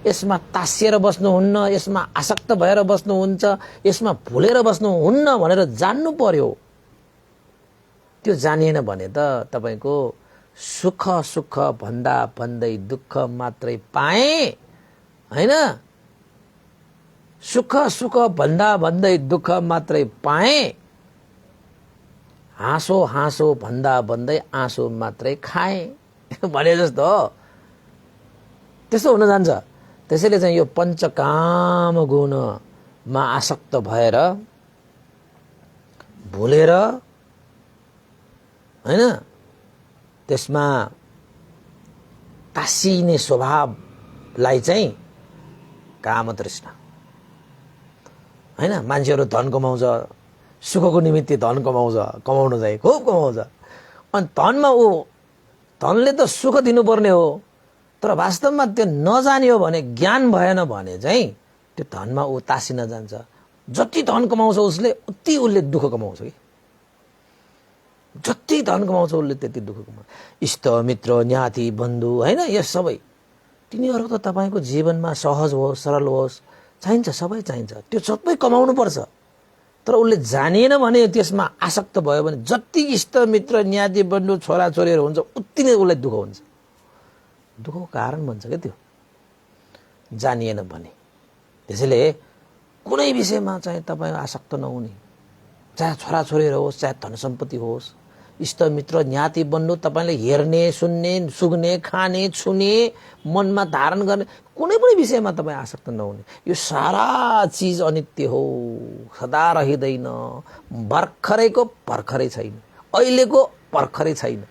S1: यसमा तासिएर बस्नुहुन्न, यसमा आसक्त भएर बस्नुहुन्छ, यसमा भुलेर बस्नुहुन्न भनेर जान्नु पर्यो। त्यो जानिएन भने त तपाईको सुख सुख भन्दा भन्दै दुःख मात्रै पाए हैन, सुख सुख भन्दा भन्दै दुःख मात्रै पाए, हाँसो हाँसो भन्दा भन्दै आँसो मात्रै खाए भने जस्तो हो। त्यस्तो हुन जान्छ। त्यसैले चाहिँ यो पञ्चकाम गुणमा आसक्त भएर भुलेर हैन त्यसमा तासिने स्वभावलाई चाहिँ काम तृष्णा हैन। मान्छेहरू धन कमाउँछ, सुखको निमित्त धन कमाउँछ, कमाउन चाहिँ खुब कमाउँछ, अनि धनमा धनले त सुख दिनुपर्ने हो, तर वास्तवमा त्यो नजानियो भने, ज्ञान भएन भने चाहिँ त्यो धनमा तासिन जान्छ। जति धन कमाउँछ उसले उति उसले दुःख कमाउँछ कि, जति धन कमाउँछ उसले त्यति दुःख कमाउँछ। इष्ट मित्र ज्ञाति बन्धु हैन, यो सबै तिनीहरू त तपाईको जीवनमा सहज होस्, सरल होस्, चाहिन्छ, सबै चाहिन्छ, त्यो सबै कमाउनु पर्छ। तर उसले जानिएन भने, त्यसमा आसक्त भयो भने, जति इष्ट मित्र ज्ञाति बन्धु छोरा छोरीहरू हुन्छ उति नै उसलाई दुःख हुन्छ। दुःखको कारण बन्छ क्या त्यो, जानिएन भने। त्यसैले कुनै विषयमा चाहिँ तपाईँ आसक्त नहुने, चाहे छोरा छोरीहरू होस्, चाहे धन सम्पत्ति होस्, इष्ट मित्र ज्ञाति बन्धु, तपाईले हेर्ने, सुन्ने, सुग्ने, खाने, छुने, मनमा धारण गर्ने कुनै पनि विषयमा तपाईँ आसक्त नहुने। यो सारा चीज अनित्य हो, सदा रहिँदैन, भर्खरैको भर्खरै छैन, अहिलेको भर्खरै छैन,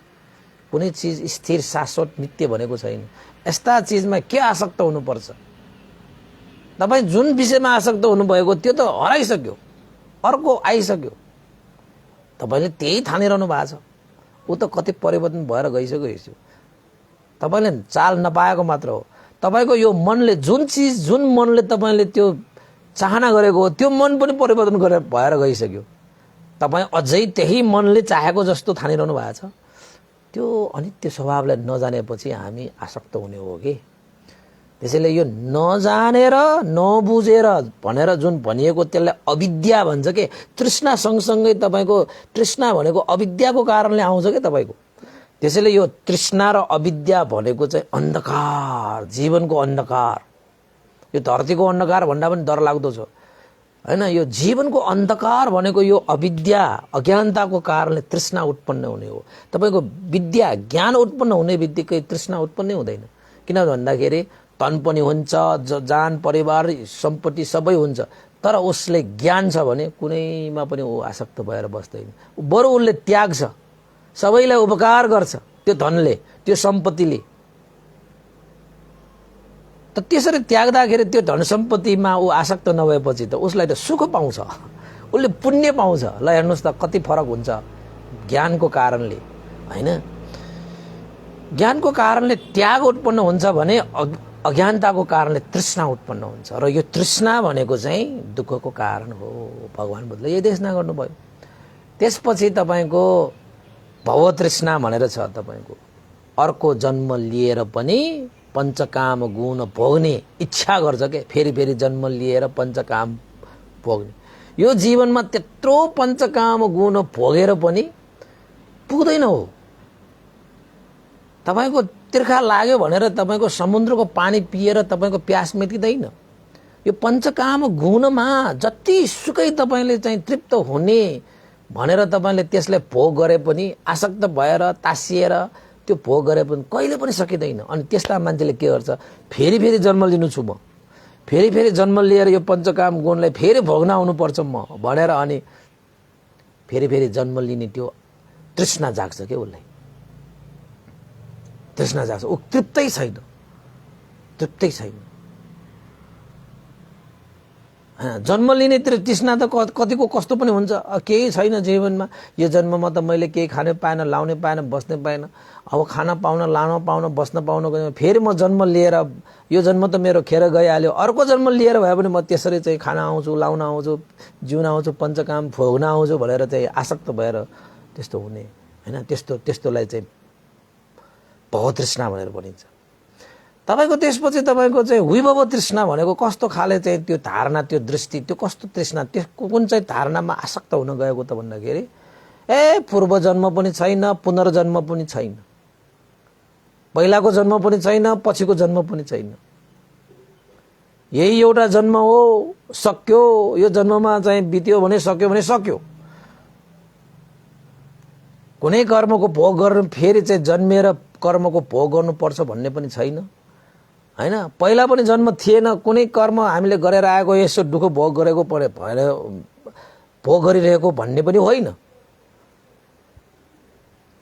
S1: कुनै चीज स्थिर शाश्वत नित्य भनेको छैन। यस्ता चीजमा के आसक्त हुनुपर्छ? तपाईँ जुन विषयमा आसक्त हुनुभएको त्यो त हराइसक्यो, अर्को आइसक्यो, तपाईले त्यही ठानिरहनु भएको छ, ऊ त कति परिवर्तन भएर गइसक्यो। तपाईले चाल नपाएको मात्र हो। तपाईको यो मनले जुन मनले तपाईले त्यो चाहना गरेको हो, त्यो मन पनि परिवर्तन भएर गइसक्यो। तपाईँ अझै त्यही मनले चाहेको जस्तो ठानिरहनु भएको छ। त्यो अनित्य स्वभावलाई नजानेपछि हामी आसक्त हुने हो कि। त्यसैले यो नजानेर नबुझेर भनेर जुन भनिएको त्यसलाई अविद्या भन्छ के। तृष्णा सँगसँगै तपाईको तृष्णा भनेको अविद्याको कारणले आउँछ के तपाईको। त्यसैले यो तृष्णा र अविद्या भनेको चाहिँ अन्धकार, जीवनको अन्धकार। यो धरतीको अन्धकार भन्दा पनि डरलाग्दो छ हैन। यो जीवनको अन्धकार भनेको यो अविद्या, अज्ञानताको कारणले तृष्णा उत्पन्न हुने हो। तपाईको विद्या ज्ञान उत्पन्न हुने बित्तिकै तृष्णा उत्पन्न हुँदैन। किन भन्दाखेरि धन पनि हुन्छ, जान परिवार सम्पत्ति सबै हुन्छ, तर उसले ज्ञान छ भने कुनैमा पनि ऊ आसक्त भएर बस्दैन। बरु उसले त्याग्छ, सबैलाई उपकार गर्छ त्यो धनले, त्यो सम्पत्तिले। त त्यसरी त्याग्दाखेरि त्यो धन सम्पत्तिमा ऊ आसक्त नभएपछि त उसलाई त सुख पाउँछ, उसले पुण्य पाउँछ। ल हेर्नुहोस् त कति फरक हुन्छ ज्ञानको कारणले हैन। ज्ञानको कारणले त्याग उत्पन्न हुन्छ भने अज्ञानताको कारणले तृष्णा उत्पन्न हुन्छ। र यो तृष्णा भनेको चाहिँ दुःखको कारण हो। भगवान बुद्धले यही देशना गर्नुभयो। त्यसपछि तपाईको भवतृष्णा भनेर छ तपाईको। अर्को जन्म लिएर पनि पञ्चकाम गुण भोग्ने इच्छा गर्छ के। फेरि फेरि जन्म लिएर पञ्चकाम भोग्ने। यो जीवनमा त्यत्रो पञ्चकाम गुण भोगेर पनि पुग्दैन हो। तपाईको तिर्खा लाग्यो भनेर तपाईको समुद्रको पानी पिएर तपाईको प्यास मेटिँदैन। यो पञ्चकाम गुणमा जति सुकै तपाईले चाहिँ तृप्त हुने भनेर तपाईले त्यसलाई भोग गरे पनि, आसक्त भएर तासिएर त्यो भोग गरे पनि कहिले पनि सकिँदैन। अनि त्यस्ता मान्छेले के गर्छ, फेरि फेरि जन्म लिनु छु म, फेरि फेरि जन्म लिएर यो पञ्चकाम गुणलाई फेरि भोग्न आउनुपर्छ म भनेर अनि फेरि फेरि जन्म लिने त्यो तृष्णा जाग्छ के उसलाई। तृष्णा जाग्छ, ऊ तृप्तै छैन, तृप्तै छैन जन्म लिने तृष्णा त कतिको कस्तो पनि हुन्छ। केही छैन जीवनमा, यो जन्ममा त मैले केही खाने पाएन, लाउने पाएन, बस्ने पाएन। अब खान पाउन, लान पाउन, बस्न पाउन, फेरि म जन्म लिएर, यो जन्म त मेरो खेर गइहाल्यो, अर्को जन्म लिएर भए पनि म त्यसरी चाहिँ खान आउँछु, लाउन आउँछु, जिउन आउँछु, पञ्चकाम भोग्न आउँछु भनेर चाहिँ आसक्त भएर त्यस्तो हुने होइन। त्यस्तोलाई चाहिँ भवतृष्णा भनेर भनिन्छ। तपाईको त्यसपछि तपाईको चाहिँ विभव तृष्णा भनेको कस्तो खाले चाहिँ त्यो धारणा, त्यो दृष्टि, त्यो कस्तो तृष्णा, त्यो कुन चाहिँ धारणामा आसक्त हुन गएको त भन्दाखेरि पूर्व जन्म पनि छैन, पुनर्जन्म पनि छैन, पहिलाको जन्म पनि छैन, पछिको जन्म पनि छैन, यही एउटा जन्म हो, सक्यो, यो जन्ममा चाहिँ बित्यो भने सक्यो। कुनै कर्मको भोग गर्न फेरि चाहिँ जन्मेर कर्मको भोग गर्नुपर्छ भन्ने पनि छैन हैन। पहिला पनि जन्म थिएन, कुनै कर्म हामीले गरेर आएको यसो दुःख भोग गरेको भएर भोग गरिरहेको भन्ने पनि होइन।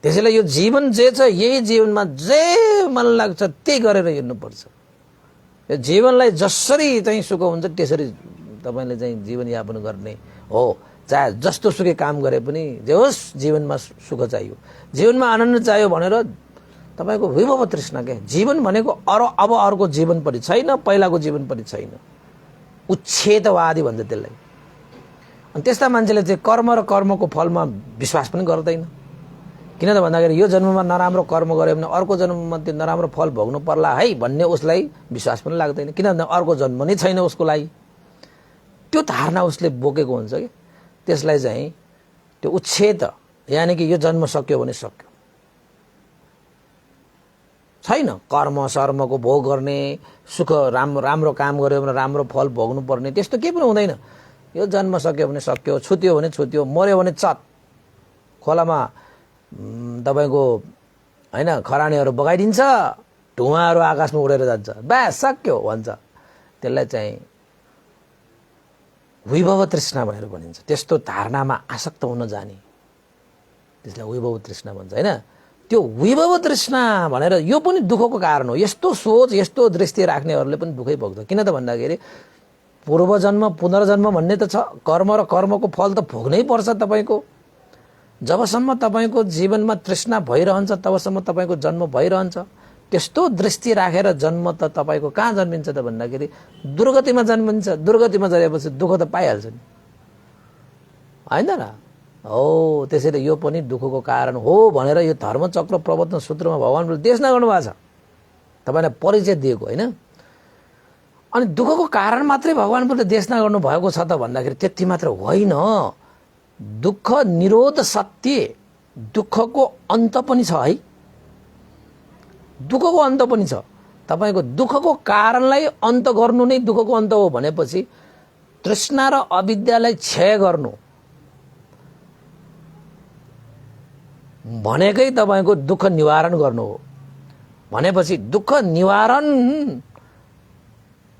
S1: त्यसैले यो जीवन जे छ, यही जीवनमा जे मन लाग्छ त्यही गरेर हिँड्नुपर्छ। यो जीवनलाई जसरी चाहिँ सुख हुन्छ त्यसरी तपाईले चाहिँ जीवनयापन गर्ने हो। चाहे जस्तो सुकै काम गरे पनि जे होस् जीवनमा सुख चाहियो, जीवनमा आनन्द चाहियो भनेर तपाईको विभव तृष्णा के जीवन भनेको अब अर्को जीवन पनि छैन, पहिलाको जीवन पनि छैन, उच्छेदवादी भन्छ त्यसलाई। अनि त्यस्ता मान्छेले चाहिँ कर्म र कर्मको फलमा विश्वास पनि गर्दैन। किन त भन्दाखेरि यो जन्ममा नराम्रो कर्म गरे भने अर्को जन्ममा त्यो नराम्रो फल भोग्नु पर्ला है भन्ने उसलाई विश्वास पनि लाग्दैन। किनभने अर्को जन्म नै छैन उसको लागि, त्यो धारणा उसले बोकेको हुन्छ कि त्यसलाई चाहिँ त्यो उच्छेद, यानी कि यो जन्म सक्यो भने सक्यो, छैन कर्म शर्मको भोग गर्ने, सुख राम्रो काम गर्यो भने राम्रो फल भोग्नु पर्ने त्यस्तो केही पनि हुँदैन। यो जन्म सक्यो भने सक्यो, छुट्यो भने छुट्यो, मर्यो भने चट खोलामा तपाईको हैन खरानीहरू बगाइदिन्छ, धुवाहरू आकाशमा उडेर जान्छ, बस सक्यो भन्छ। त्यसलाई चाहिँ विभव तृष्णा भनेर भनिन्छ। त्यस्तो धारणामा आसक्त हुन जाने त्यसलाई विभव तृष्णा भन्छ हैन। त्यो विभव तृष्णा भनेर यो पनि दुःखको कारण हो। यस्तो सोच, यस्तो दृष्टि राख्नेहरूले पनि दुःखै भोग्छ। किन त भन्दाखेरि पूर्वजन्म पुनर्जन्म भन्ने त छ, कर्म र कर्मको फल त भोग्नै पर्छ तपाईको। जबसम्म तपाईको जीवनमा तृष्णा भइरहन्छ तबसम्म तपाईको जन्म भइरहन्छ। त्यस्तो दृष्टि राखेर जन्म त तपाईको कहाँ जन्मिन्छ त भन्दाखेरि दुर्गतिमा जन्मिन्छ। दुर्गतिमा जन्मेपछि दुःख त पाइहाल्छ नि हैन र हो। त्यसैले यो पनि दुःखको कारण हो भनेर यो धर्मचक्र प्रवर्तन सूत्रमा भगवानले देशना गर्नु भएको छ, तपाईलाई परिचय दिएको हैन। अनि दुःखको कारण मात्रै भगवानले देशना गर्नु भएको छ त भन्दाखेरि त्यति मात्र होइन। दुःख निरोध सत्य, दुःखको अन्त पनि छ है, दुःखको अन्त पनि छ। तपाईको दुःखको कारणलाई अन्त गर्नु नै दुःखको अन्त हो भनेपछि तृष्णा र अविद्यालाई क्षय गर्नु भनेकै तपाईको दुःख निवारण गर्नु हो। भनेपछि दुःख निवारण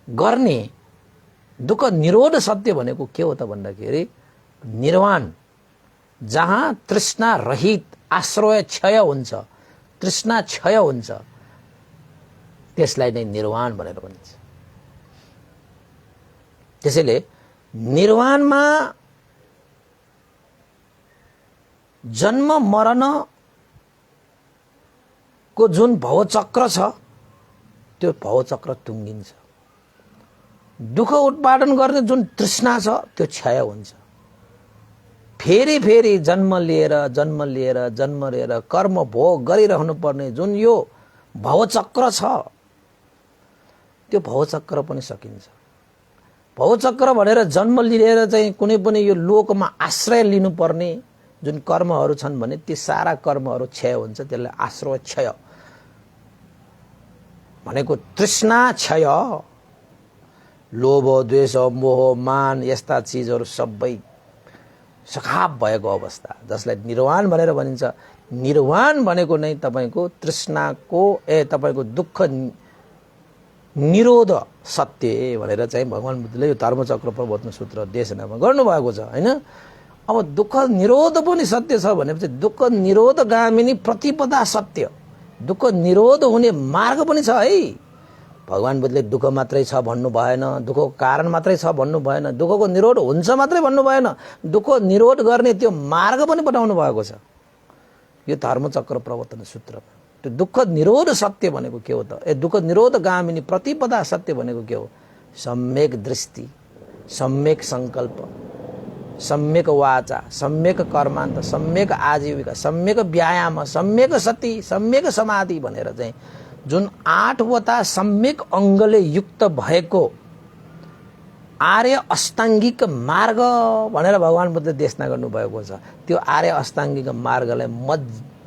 S1: गर्ने, दुःख निरोध सत्य भनेको के हो त भन्दाखेरि निर्वाण, जहाँ तृष्णा रहित आश्रय क्षय हुन्छ, तृष्णा क्षय हुन्छ, त्यसलाई नै निर्वाण भनेर भनिन्छ। त्यसैले निर्वाणमा जन्म मरण को जुन भवचक्र छ त्यो भवचक्र टुङ्गिन्छ। दुःख उत्पादन गर्ने जुन तृष्णा छ त्यो क्षय हुन्छ। फेरि फेरि जन्म लिएर कर्म भोग गरिरहनु पर्ने जुन यो भवचक्र छ त्यो भवचक्र पनि सकिन्छ। भवचक्र भनेर जन्म लिएर चाहिँ कुनै पनि यो लोकमा आश्रय लिनुपर्ने जुन कर्महरू छन् भने ती सारा कर्महरू क्षय हुन्छ। त्यसलाई आश्रय क्षय भनेको तृष्णा क्षय, लोभ द्वेष मोह मान यस्ता चीजहरू सबै सखाप भएको अवस्था, जसलाई निर्वाण भनेर भनिन्छ। निर्वाण भनेको नै तपाईको तृष्णाको तपाईको दुःख निरोध सत्य भनेर चाहिँ भगवान बुद्धले यो धर्मचक्र प्रवर्तन सूत्र देशनामा गर्नुभएको छ हैन। अब दुःख निरोध पनि सत्य छ भनेपछि दुःख निरोध गामिनी प्रतिपदा सत्य, दुःख निरोध हुने मार्ग पनि छ है। भगवान बुद्धले दुःख मात्रै छ भन्नु भएन, दुःखको कारण मात्रै छ भन्नु भएन, दुःखको निरोध हुन्छ मात्रै भन्नु भएन, दुःख निरोध गर्ने त्यो मार्ग पनि बताउनु भएको छ यो धर्मचक्र प्रवर्तन सूत्रमा। त्यो दुःख निरोध सत्य भनेको के हो त? दुःख निरोध गामिनी प्रतिपदा सत्य भनेको के हो? सम्यक दृष्टि, सम्यक संकल्प, सम्यक वाचा, सम्यक कर्मान्त, सम्यक आजीविका, सम्यक व्यायाम, सम्यक सती, सम्यक समाधि भनेर चाहिँ जुन 8वटा सम्यक अङ्गले युक्त भएको आर्य अष्टाङ्गिक मार्ग भनेर भगवान बुद्धले देशना गर्नुभएको छ। त्यो आर्य अष्टाङ्गिक मार्गलाई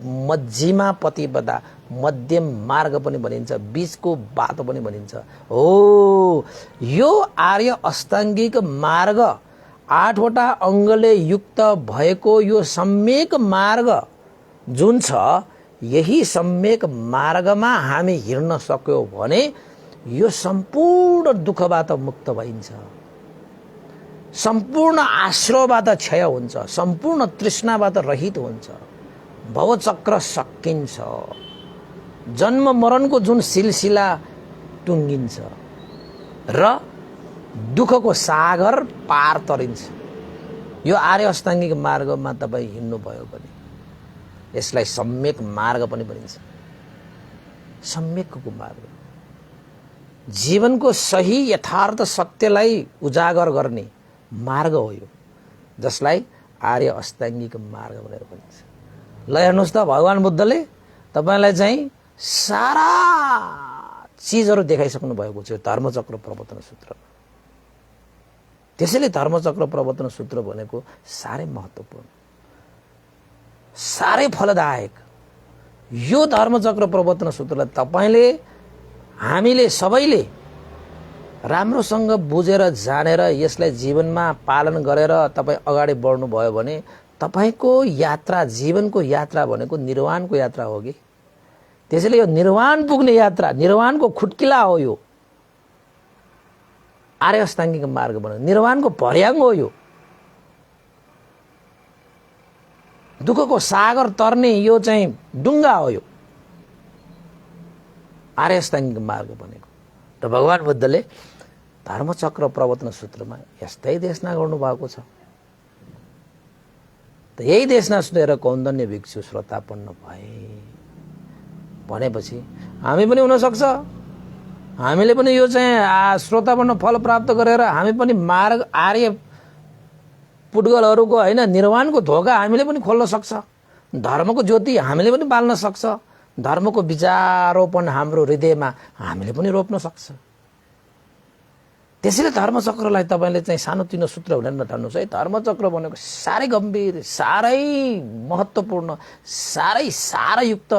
S1: मध्यमा प्रतिपदा, मध्यम मार्ग पनि भनिन्छ, बीचको बाटो पनि भनिन्छ। हो, यो आर्य अष्टाङ्गिक मार्ग 8वटा अङ्गले युक्त भएको यो सम्यक मार्ग जुन छ, यही सम्यक मार्गमा हामी हिँड्न सक्यौं भने यो सम्पूर्ण दुःखबाट मुक्त भइन्छ, सम्पूर्ण आश्रयबाट क्षय हुन्छ, सम्पूर्ण तृष्णाबाट रहित हुन्छ, भवचक्र सकिन्छ, जन्म मरणको जुन सिलसिला टुङ्गिन्छ र दुःखको सागर पार तरिन्छ। यो आर्य अष्टाङ्गिक मार्गमा तपाईँ हिँड्नुभयो भने यसलाई सम्यक मार्ग पनि भनिन्छ। सम्यकको मार्ग जीवनको सही यथार्थ सत्यलाई उजागर गर्ने मार्ग हो यो, जसलाई आर्य अष्टाङ्गिक मार्ग भनेर भनिन्छ। ल हेर्नुहोस् त, भगवान बुद्धले तपाईलाई चाहिँ सारा चीजहरू देखाइसक्नु भएको छ धर्मचक्र प्रवर्तन सूत्रमा। त्यसैले धर्मचक्र प्रवर्तन सूत्र भनेको साह्रै महत्त्वपूर्ण, साह्रै फलदायक। यो धर्मचक्र प्रवर्तन सूत्रलाई तपाईले, हामीले सबैले राम्रोसँग बुझेर जानेर यसलाई जीवनमा पालन गरेर तपाईँ अगाडि बढ्नुभयो भने तपाईको यात्रा, जीवनको यात्रा भनेको निर्वाणको यात्रा हो कि। त्यसैले यो निर्वाण पुग्ने यात्रा, निर्वाणको खुट्किला हो यो आर्य अष्टाङ्गिक मार्ग भनेको, निर्वाणको भर्याङ हो यो। दुःखको सागर तर्ने यो चाहिँ डुङ्गा हो यो आर्य अष्टाङ्गिक मार्ग भनेको। र भगवान बुद्धले धर्मचक्र प्रवर्तन सूत्रमा यस्तै देशना गर्नुभएको छ। त यही देशना सुनेर कौन्दन्य भिक्षु श्रोतापन्न भए भनेपछि हामी पनि हुन सक्छ, हामीले पनि यो चाहिँ श्रोतापन्न फल प्राप्त गरेर हामी पनि मार्ग आर्य पुड्गलहरूको हैन निर्वाणको धोका हामीले पनि खोल्न सक्छ, धर्मको ज्योति हामीले पनि बाल्न सक्छ, धर्मको विचारोपन हाम्रो हृदयमा हामीले पनि रोप्न सक्छ। त्यसैले धर्मचक्रलाई तपाईले चाहिँ सानोतिनो सूत्र भनेर नठान्नुहोस् है। धर्मचक्र भनेको साह्रै गम्भीर, साह्रै महत्त्वपूर्ण, साह्रै सारयुक्त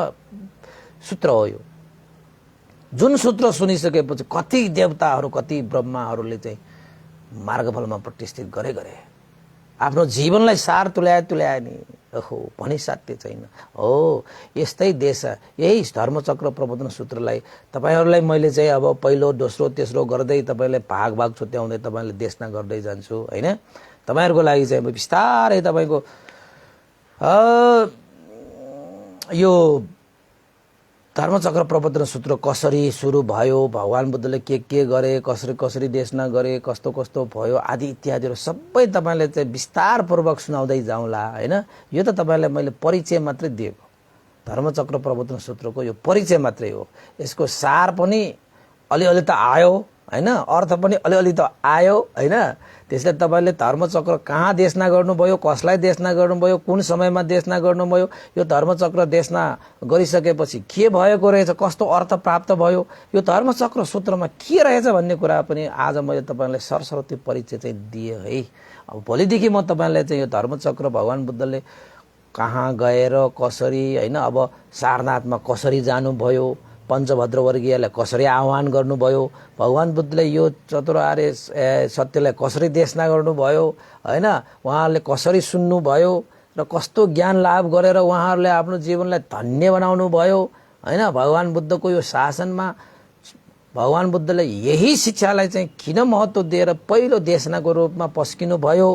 S1: सूत्र हो यो। जुन सूत्र सुनिसकेपछि कति देवताहरू, कति ब्रह्माहरूले चाहिँ मार्गफलमा प्रतिष्ठित गरे आफ्नो जीवनलाई सार तुल्याए नि। ओहो, भनी साध्य छैन। हो, यस्तै देश, यही धर्मचक्र प्रवर्तन सूत्रलाई तपाईहरुलाई मैले चाहिँ अब पहिलो, दोस्रो, तेस्रो गर्दै तपाईलाई भाग छुट्याउँदै तपाईले देशना गर्दै जान्छु हैन। तपाईहरुको लागि चाहिँ बिस्तारै तपाईको यो धर्मचक्र प्रवर्तन सूत्र कसरी सुरु भयो, भगवान बुद्धले के गरे, कसरी देशना गरे, कस्तो भयो आदि इत्यादिहरु सबै तपाईले चाहिँ विस्तार पूर्वक सुनाउँदै जाउँला हैन। यो त तपाईलाई मैले परिचय मात्रै दिएको, धर्मचक्र प्रवर्तन सूत्रको यो परिचय मात्रै हो। यसको सार पनि अलिअलि त आयो हैन, अर्थ पनि अलिअलि त आयो हैन। त्यसले तपाईले धर्मचक्र कहाँ देशना गर्नुभयो, कसलाई देशना गर्नुभयो, कुन समयमा देशना गर्नुभयो, यो धर्मचक्र देशना गरिसकेपछि के भएको रहेछ, कस्तो अर्थ प्राप्त भयो, यो धर्मचक्र सूत्रमा के रहेछ भन्ने कुरा पनि आज मैले तपाईलाई सरस्वती परिचय चाहिँ दिए है। अब भोलिदेखि म तपाईलाई चाहिँ यो धर्मचक्र भगवान बुद्धले कहाँ गएर कसरी हैन, अब सारनाथमा कसरी जानुभयो, पञ्चभद्र वर्गीयलाई कसरी आह्वान गर्नुभयो, भगवान बुद्धले यो चतुरार्य सत्यलाई कसरी देशना गर्नुभयो हैन, उहाँहरूले कसरी सुन्नुभयो र कस्तो ज्ञान लाभ गरेर उहाँहरूले आफ्नो जीवनलाई धन्य बनाउनु भयो हैन। भगवान बुद्धको यो शासनमा भगवान बुद्धले यही शिक्षालाई चाहिँ किन महत्त्व दिएर पहिलो देशनाको रूपमा पस्किनु भयो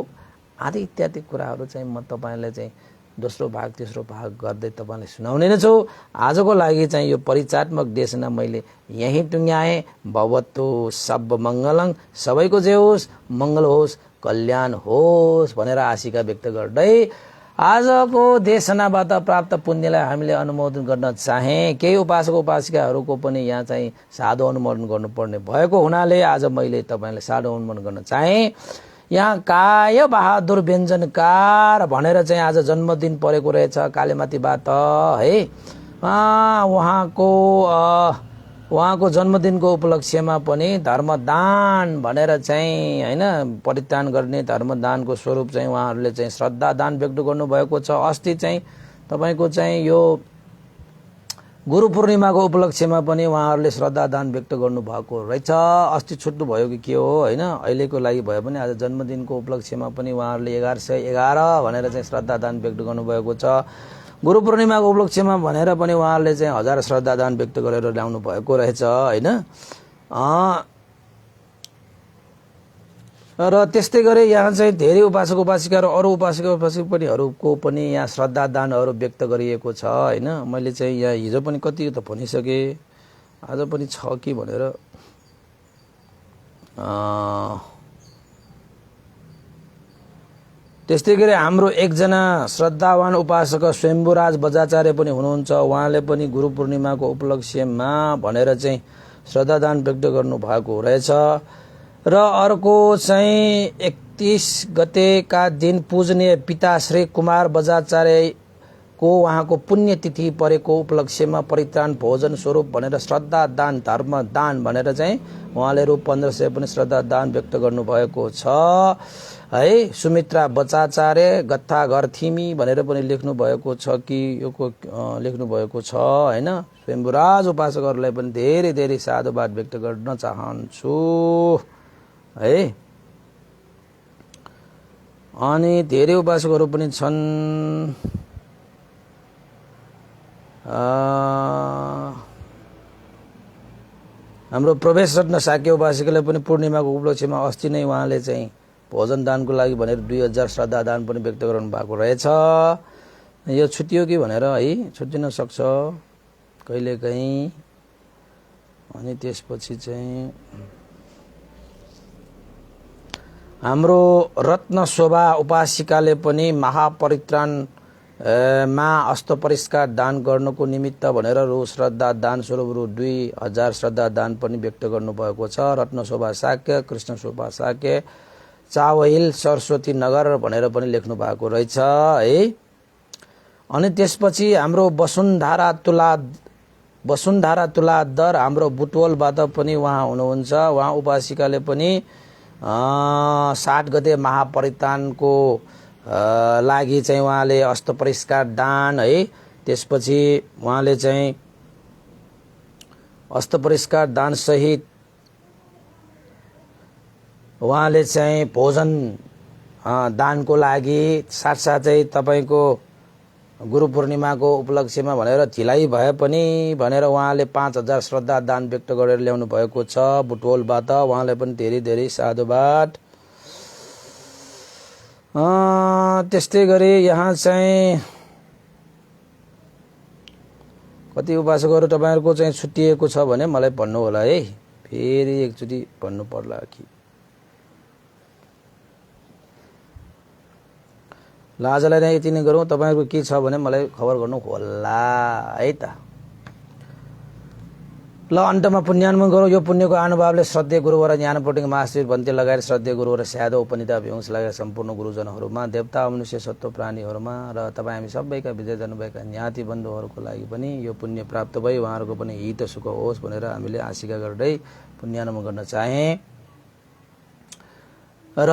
S1: आदि इत्यादि कुराहरू चाहिँ म तपाईलाई चाहिँ दोस्रो भाग तेस्रो भाग गर्दै तपाईँलाई सुनाउने नै छु। आजको लागि चाहिँ यो परिचयात्मक देशना मैले यहीँ टुङ्ग्याएँ। भवतु सब मङ्गलङ, सबैको जे होस् मङ्गल होस् कल्याण होस् भनेर आशिका व्यक्त गर्दै आजको देशनाबाट प्राप्त पुण्यलाई हामीले अनुमोदन गर्न चाहे। केही उपासक उपासिकाहरूको पनि यहाँ चाहिँ साधु अनुमोदन गर्नुपर्ने भएको हुनाले आज मैले तपाईँलाई साधु अनुमोदन गर्न चाहे। यहाँ काय बहादुर व्यञ्जनकार भनेर चाहिँ आज जन्मदिन परेको रहेछ कालीमातीबाट है। उहाँको जन्मदिनको उपलक्ष्यमा पनि धर्मदान भनेर चाहिँ होइन परित्राण गर्ने धर्मदानको स्वरूप चाहिँ उहाँहरूले चाहिँ श्रद्धा दान व्यक्त गर्नुभएको छ। अस्ति चाहिँ तपाईँको चाहिँ यो गुरु पूर्णिमाको उपलक्ष्यमा पनि उहाँहरूले श्रद्धा दान व्यक्त गर्नुभएको रहेछ। अस्ति छुट्नु भयो कि के हो होइन, अहिलेको लागि भयो भने आज जन्मदिनको उपलक्ष्यमा पनि उहाँहरूले 1111 भनेर चाहिँ श्रद्धा दान व्यक्त गर्नुभएको छ। गुरु पूर्णिमाको उपलक्ष्यमा भनेर पनि उहाँहरूले चाहिँ 1000 श्रद्धा दान व्यक्त गरेर ल्याउनु भएको रहेछ होइन। र त्यस्तै गरी यहाँ चाहिँ धेरै उपासक उपासिका र अरू उपासक उपासिकाहरूको पनि यहाँ श्रद्धा दानहरू व्यक्त गरिएको छ होइन। मैले चाहिँ यहाँ हिजो पनि कति त भनिसकेँ, आज पनि छ कि भनेर। त्यस्तै गरी हाम्रो एकजना श्रद्धावान उपासक स्वयम्भुराज बजाचार्य पनि हुनुहुन्छ। उहाँले पनि गुरु पूर्णिमाको उपलक्ष्यमा भनेर चाहिँ श्रद्धा दान व्यक्त गर्नु भएको रहेछ। र अर्को चाहिँ 31 गतेका दिन पूजनीय पिता श्री कुमार बजाचार्यको उहाँको पुण्यतिथि परेको उपलक्ष्यमा परित्राण भोजन स्वरूप भनेर श्रद्धा दान धर्म दान भनेर चाहिँ उहाँले रु 1500 पनि श्रद्धा दान व्यक्त गर्नुभएको छ है। सुमित्रा बचाचार्य गत्था घर थिमी भनेर पनि लेख्नु भएको छ कि यो लेख्नु भएको छ होइन। स्वयम्भुराज उपासकहरूलाई पनि धेरै धेरै साधुवाद व्यक्त गर्न चाहन्छु है। अनि धेरै उपासकहरू पनि छन्। हाम्रो प्रवेश रत्न साक्य उपासकले पनि पूर्णिमाको उपलक्ष्यमा अस्ति नै उहाँले चाहिँ भोजन दानको लागि भनेर 2000 श्रद्धा दान पनि व्यक्त गर्नु भएको रहेछ। यो छुट्टियो कि भनेर है, छुट्टिन सक्छ कहिलेकाहीँ। अनि त्यसपछि चाहिँ हाम्रो रत्न शोभा उपासिकाले पनि महापरित्राण मा अस्त परिष्कार दान गर्नको निमित्त भनेर रु श्रद्धा दान स्वरूप रु 2000 श्रद्धा दान पनि व्यक्त गर्नुभएको छ। रत्न शोभा साक्य, कृष्ण शोभा साक्य, चावहिल सरस्वती नगर भनेर पनि लेख्नु भएको रहेछ है। अनि त्यसपछि हाम्रो वसुन्धारा तुलादर हाम्रो बुटवलबाट पनि उहाँ हुनुहुन्छ। उहाँ उपासिकाले पनि 7 गते महापरित्राणको लागि चाहिँ उहाँले अस्त परिष्कार दान है। त्यसपछि उहाँले चाहिँ अस्त परिष्कार दान सहित उहाँले चाहिँ भोजन दानको लागि साथसाथै तपाईँको गुरु पूर्णिमाको उपलक्ष्यमा भनेर ढिलाइ भए पनि भनेर उहाँले 5000 श्रद्धा दान व्यक्त गरेर ल्याउनु भएको छ बुटवलबाट। उहाँले पनि धेरै धेरै साधुवाद। त्यस्तै गरी यहाँ चाहिँ कति उपासकहरू तपाईँहरूको चाहिँ छुट्टिएको छ भने मलाई भन्नु होला है, फेरि एकचोटि भन्नु पर्ला कि। ल आजलाई नै यति नै गरौँ। तपाईँहरूको के छ भने मलाई खबर गर्नु होला है त। ल अन्तमा पुण्यानुमोदन गरौँ। यो पुण्यको अनुभवले श्रद्धेय गुरुवर ज्ञानपोटिङ महाशिर भन्ते लगायत श्रद्धेय गुरुवर स्यादो उपनिता विंश लगायत सम्पूर्ण गुरुजनहरूमा, देवता मनुष्य सत्व प्राणीहरूमा र तपाईँ हामी सबैका विजय जानुभएका ज्ञाति बन्धुहरूको लागि पनि यो पुण्य प्राप्त भई उहाँहरूको पनि हित सुख होस् भनेर हामीले आशिका गर्दै पुण्यानुमोदन गर्न चाहे। र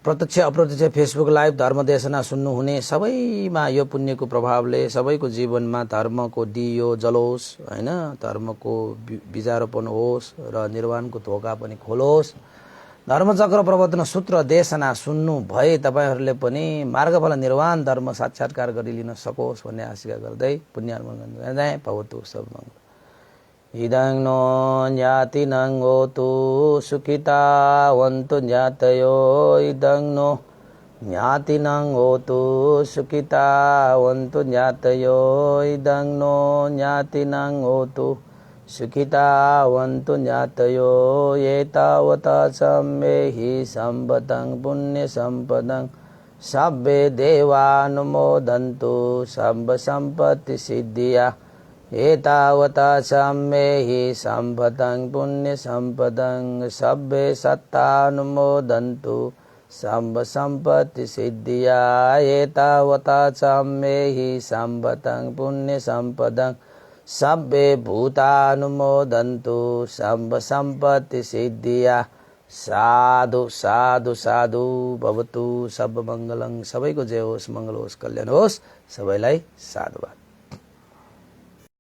S1: प्रत्यक्ष अप्रत्यक्ष फेसबुक लाइभ धर्मदेशना सुन्नुहुने सबैमा यो पुण्यको प्रभावले सबैको जीवनमा धर्मको दियो जलोस् होइन, धर्मको बिजारोपण होस् र निर्वाणको धोका पनि खोलोस्। धर्मचक्र प्रवर्तन सूत्र देशना सुन्नु भए तपाईँहरूले पनि मार्गफल निर्वाण धर्म साक्षात्कार गरिलिन सकोस् भन्ने आशिका गर्दै पुण्यानुमोदन गर्दै भवतु सब मङ्गल। इदं नो ज्ञातिनं होतु सुखिता वन्तु ज्ञातयो, इदं नो ज्ञातिनं होतु सुखिता वन्तु ज्ञातयो इदं नो ज्ञातिनं होतु सुखिता वन्तु ज्ञातयो एतावता सम्मेहि सम्पदं पुण्यसम्पदं सब्बे देवानुमोदन्तु सर्वसम्पत्तिसिद्धिया एतावता सम्मेहि सम्पदं पुण्यसम्पदं सब्बे सत्तानुमोदन्तु सर्वसम्पत्तिसिद्धिया एतावता सम्मेहि सम्पदं पुण्यसम्पदं सब्बे भूतानुमोदन्तु सर्वसम्पत्तिसिद्धिया साधु साधु साधु भवतु सर्वमङ्गलं सबैको जय होस् मङ्गल होस् कल्याण होस् सबैलाई साधुवाद।